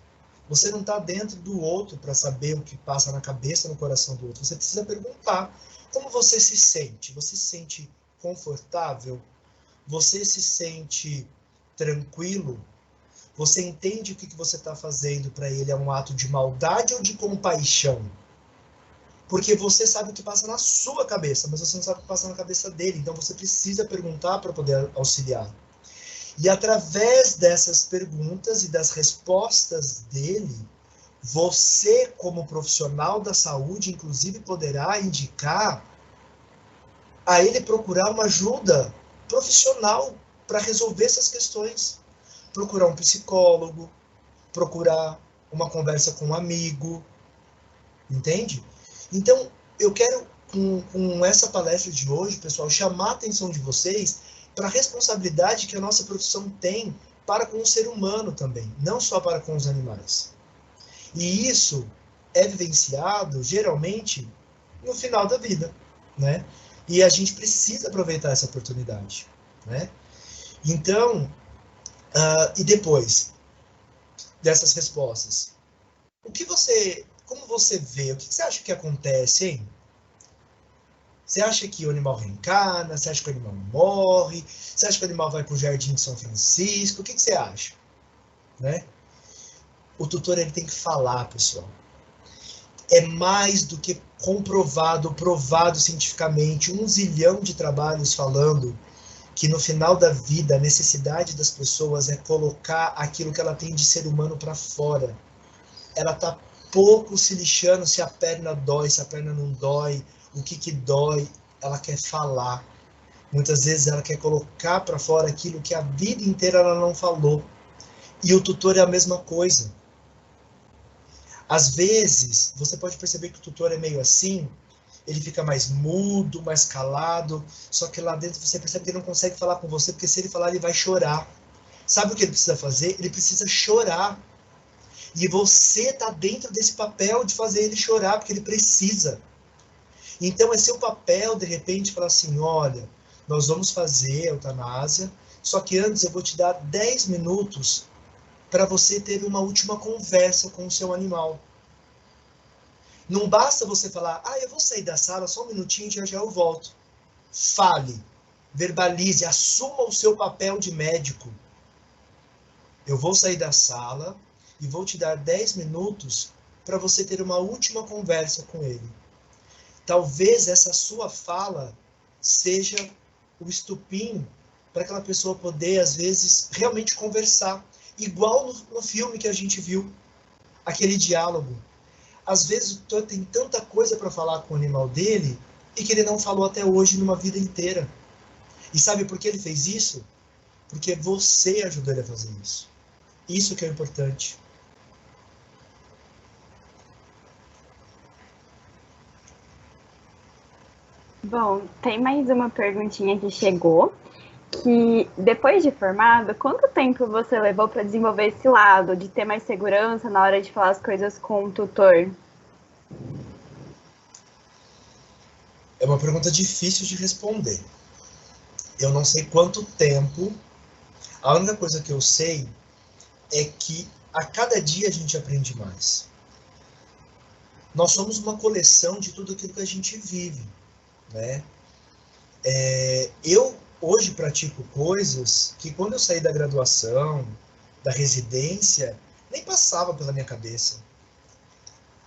Speaker 1: Você não está dentro do outro para saber o que passa na cabeça, no coração do outro. Você precisa perguntar como você se sente. Você se sente confortável? Você se sente tranquilo? Você entende que o que você está fazendo para ele é um ato de maldade ou de compaixão? Porque você sabe o que passa na sua cabeça, mas você não sabe o que passa na cabeça dele. Então você precisa perguntar para poder auxiliar. E através dessas perguntas e das respostas dele, você, como profissional da saúde, inclusive poderá indicar a ele procurar uma ajuda profissional para resolver essas questões. Procurar um psicólogo, procurar uma conversa com um amigo, entende? Então, eu quero, com essa palestra de hoje, pessoal, chamar a atenção de vocês para a responsabilidade que a nossa profissão tem para com o ser humano também, não só para com os animais. E isso é vivenciado, geralmente, no final da vida, né? E a gente precisa aproveitar essa oportunidade, né? Então, e depois dessas respostas, como você vê, o que você acha que acontece, hein? Você acha que o animal reencarna? Você acha que o animal morre? Você acha que o animal vai para o Jardim de São Francisco? O que você acha? Né? O tutor ele tem que falar, pessoal. É mais do que comprovado, provado cientificamente, 1 zilhão de trabalhos falando que no final da vida a necessidade das pessoas é colocar aquilo que ela tem de ser humano para fora. Ela está pouco se lixando se a perna dói, se a perna não dói, o que dói, ela quer falar. Muitas vezes ela quer colocar para fora aquilo que a vida inteira ela não falou. E o tutor é a mesma coisa. Às vezes, você pode perceber que o tutor é meio assim, ele fica mais mudo, mais calado, só que lá dentro você percebe que ele não consegue falar com você, porque se ele falar, ele vai chorar. Sabe o que ele precisa fazer? Ele precisa chorar. E você está dentro desse papel de fazer ele chorar, porque ele precisa. Então é seu papel, de repente, falar assim, olha, nós vamos fazer a eutanásia, só que antes eu vou te dar 10 minutos para você ter uma última conversa com o seu animal. Não basta você falar, eu vou sair da sala só um minutinho e já eu volto. Fale, verbalize, assuma o seu papel de médico. Eu vou sair da sala e vou te dar 10 minutos para você ter uma última conversa com ele. Talvez essa sua fala seja o estupim para aquela pessoa poder, às vezes, realmente conversar. Igual no filme que a gente viu, aquele diálogo. Às vezes o tutor tem tanta coisa para falar com o animal dele e que ele não falou até hoje numa vida inteira. E sabe por que ele fez isso? Porque você ajudou ele a fazer isso. Isso que é importante.
Speaker 5: Bom, tem mais uma perguntinha que chegou, que depois de formado, quanto tempo você levou para desenvolver esse lado, de ter mais segurança na hora de falar as coisas com o tutor?
Speaker 1: É uma pergunta difícil de responder. Eu não sei quanto tempo. A única coisa que eu sei é que a cada dia a gente aprende mais. Nós somos uma coleção de tudo aquilo que a gente vive, né? Eu hoje pratico coisas que quando eu saí da graduação, da residência, nem passava pela minha cabeça.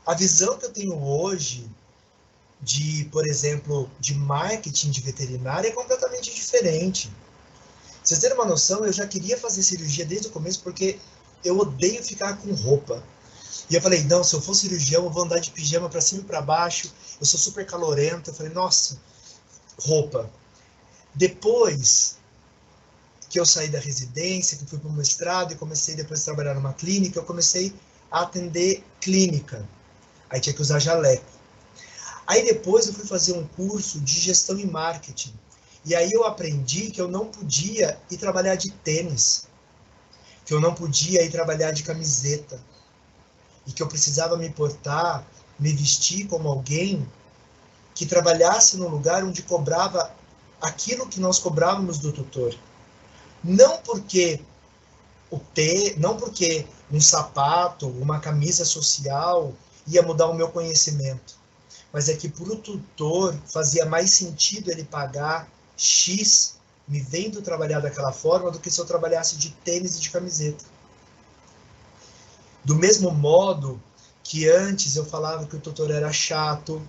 Speaker 1: A visão que eu tenho hoje de, por exemplo, de marketing de veterinária é completamente diferente. Pra vocês terem uma noção, eu já queria fazer cirurgia desde o começo porque eu odeio ficar com roupa. E eu falei, não, se eu for cirurgião, eu vou andar de pijama para cima e para baixo, eu sou super calorento. Eu falei, nossa, roupa. Depois que eu saí da residência, que fui para o mestrado e comecei depois a trabalhar numa clínica, eu comecei a atender clínica. Aí tinha que usar jaleco. Aí depois eu fui fazer um curso de gestão e marketing. E aí eu aprendi que eu não podia ir trabalhar de tênis, que eu não podia ir trabalhar de camiseta, e que eu precisava me portar, me vestir como alguém que trabalhasse num lugar onde cobrava aquilo que nós cobrávamos do tutor. Não porque não porque um sapato, uma camisa social ia mudar o meu conhecimento, mas é que para o tutor fazia mais sentido ele pagar X me vendo trabalhar daquela forma do que se eu trabalhasse de tênis e de camiseta. Do mesmo modo que antes eu falava que o tutor era chato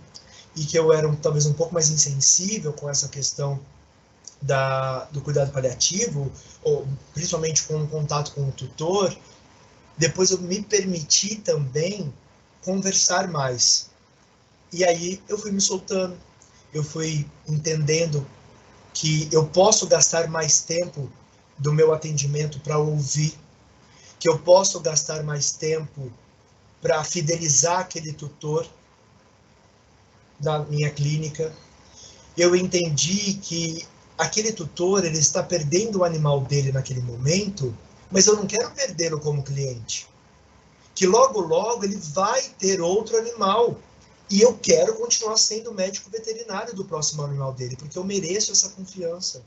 Speaker 1: e que eu era talvez um pouco mais insensível com essa questão do cuidado paliativo, ou principalmente com o contato com o tutor, depois eu me permiti também conversar mais. E aí eu fui me soltando, eu fui entendendo que eu posso gastar mais tempo do meu atendimento para ouvir, que eu posso gastar mais tempo para fidelizar aquele tutor da minha clínica. Eu entendi que aquele tutor ele está perdendo o animal dele naquele momento, mas eu não quero perdê-lo como cliente. Que logo, logo ele vai ter outro animal. E eu quero continuar sendo o médico veterinário do próximo animal dele, porque eu mereço essa confiança.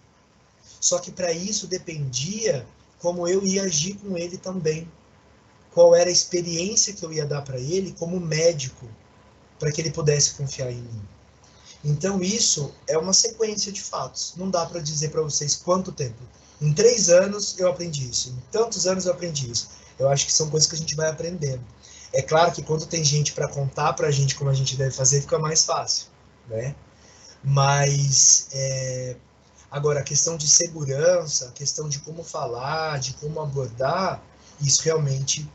Speaker 1: Só que para isso dependia como eu ia agir com ele também. Qual era a experiência que eu ia dar para ele como médico, para que ele pudesse confiar em mim. Então isso é uma sequência de fatos. Não dá para dizer para vocês quanto tempo. Em 3 anos eu aprendi isso, em tantos anos eu aprendi isso. Eu acho que são coisas que a gente vai aprendendo. É claro que quando tem gente para contar para a gente como a gente deve fazer, fica mais fácil, né? Mas, agora, a questão de segurança, a questão de como falar, de como abordar, isso realmente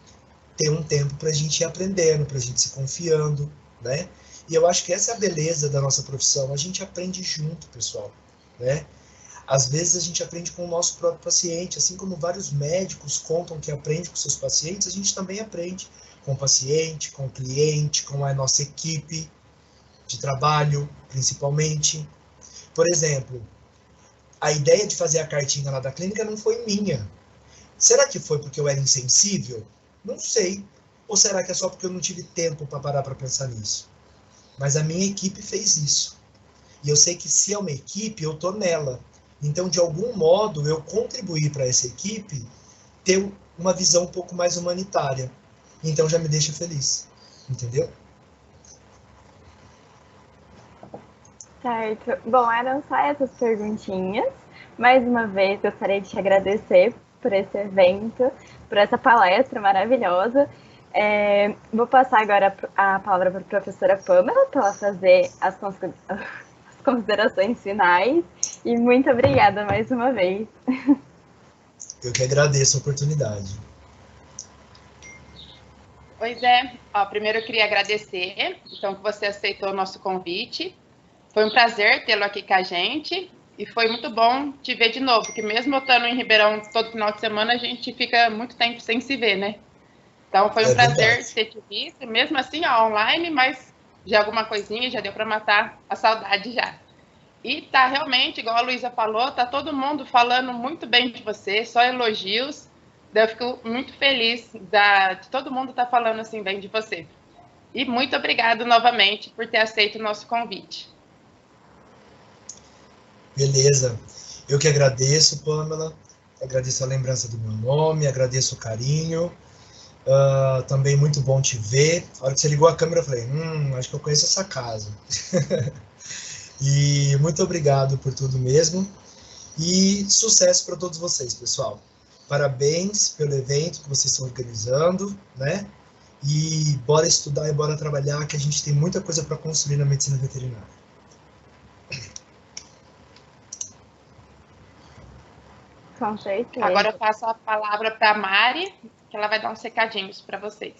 Speaker 1: tem um tempo para a gente ir aprendendo, para a gente se confiando, né? E eu acho que essa é a beleza da nossa profissão, a gente aprende junto, pessoal, né? Às vezes a gente aprende com o nosso próprio paciente, assim como vários médicos contam que aprendem com seus pacientes, a gente também aprende com o paciente, com o cliente, com a nossa equipe de trabalho, principalmente. Por exemplo, a ideia de fazer a cartinha lá da clínica não foi minha. Será que foi porque eu era insensível? Não sei. Ou será que é só porque eu não tive tempo para parar para pensar nisso? Mas a minha equipe fez isso. E eu sei que se é uma equipe, eu estou nela. Então, de algum modo, eu contribuí para essa equipe ter uma visão um pouco mais humanitária. Então já me deixa feliz, entendeu?
Speaker 5: Certo. Bom, eram só essas perguntinhas. Mais uma vez, gostaria de te agradecer por esse evento, por essa palestra maravilhosa. Vou passar agora a palavra para a professora Pamela para ela fazer as considerações finais. E muito obrigada mais uma vez.
Speaker 1: Eu que agradeço a oportunidade.
Speaker 6: Pois é. Primeiro eu queria agradecer, então, que você aceitou o nosso convite. Foi um prazer tê-lo aqui com a gente. E foi muito bom te ver de novo, porque mesmo eu estando em Ribeirão todo final de semana, a gente fica muito tempo sem se ver, né? Então foi um prazer ter te visto, mesmo assim, online, mas de alguma coisinha já deu para matar a saudade já. E tá realmente, igual a Luísa falou, tá todo mundo falando muito bem de você, só elogios. Eu fico muito feliz de todo mundo estar falando assim bem de você. E muito obrigado novamente por ter aceito o nosso convite.
Speaker 1: Beleza. Eu que agradeço, Pamela. Agradeço a lembrança do meu nome, agradeço o carinho. Também muito bom te ver. A hora que você ligou a câmera, eu falei, acho que eu conheço essa casa. E muito obrigado por tudo mesmo. E sucesso para todos vocês, pessoal. Parabéns pelo evento que vocês estão organizando, né? E bora estudar e bora trabalhar, que a gente tem muita coisa para construir na medicina veterinária.
Speaker 5: Com certeza.
Speaker 6: Agora eu passo a palavra para a Mari, que ela vai dar uns recadinhos para vocês.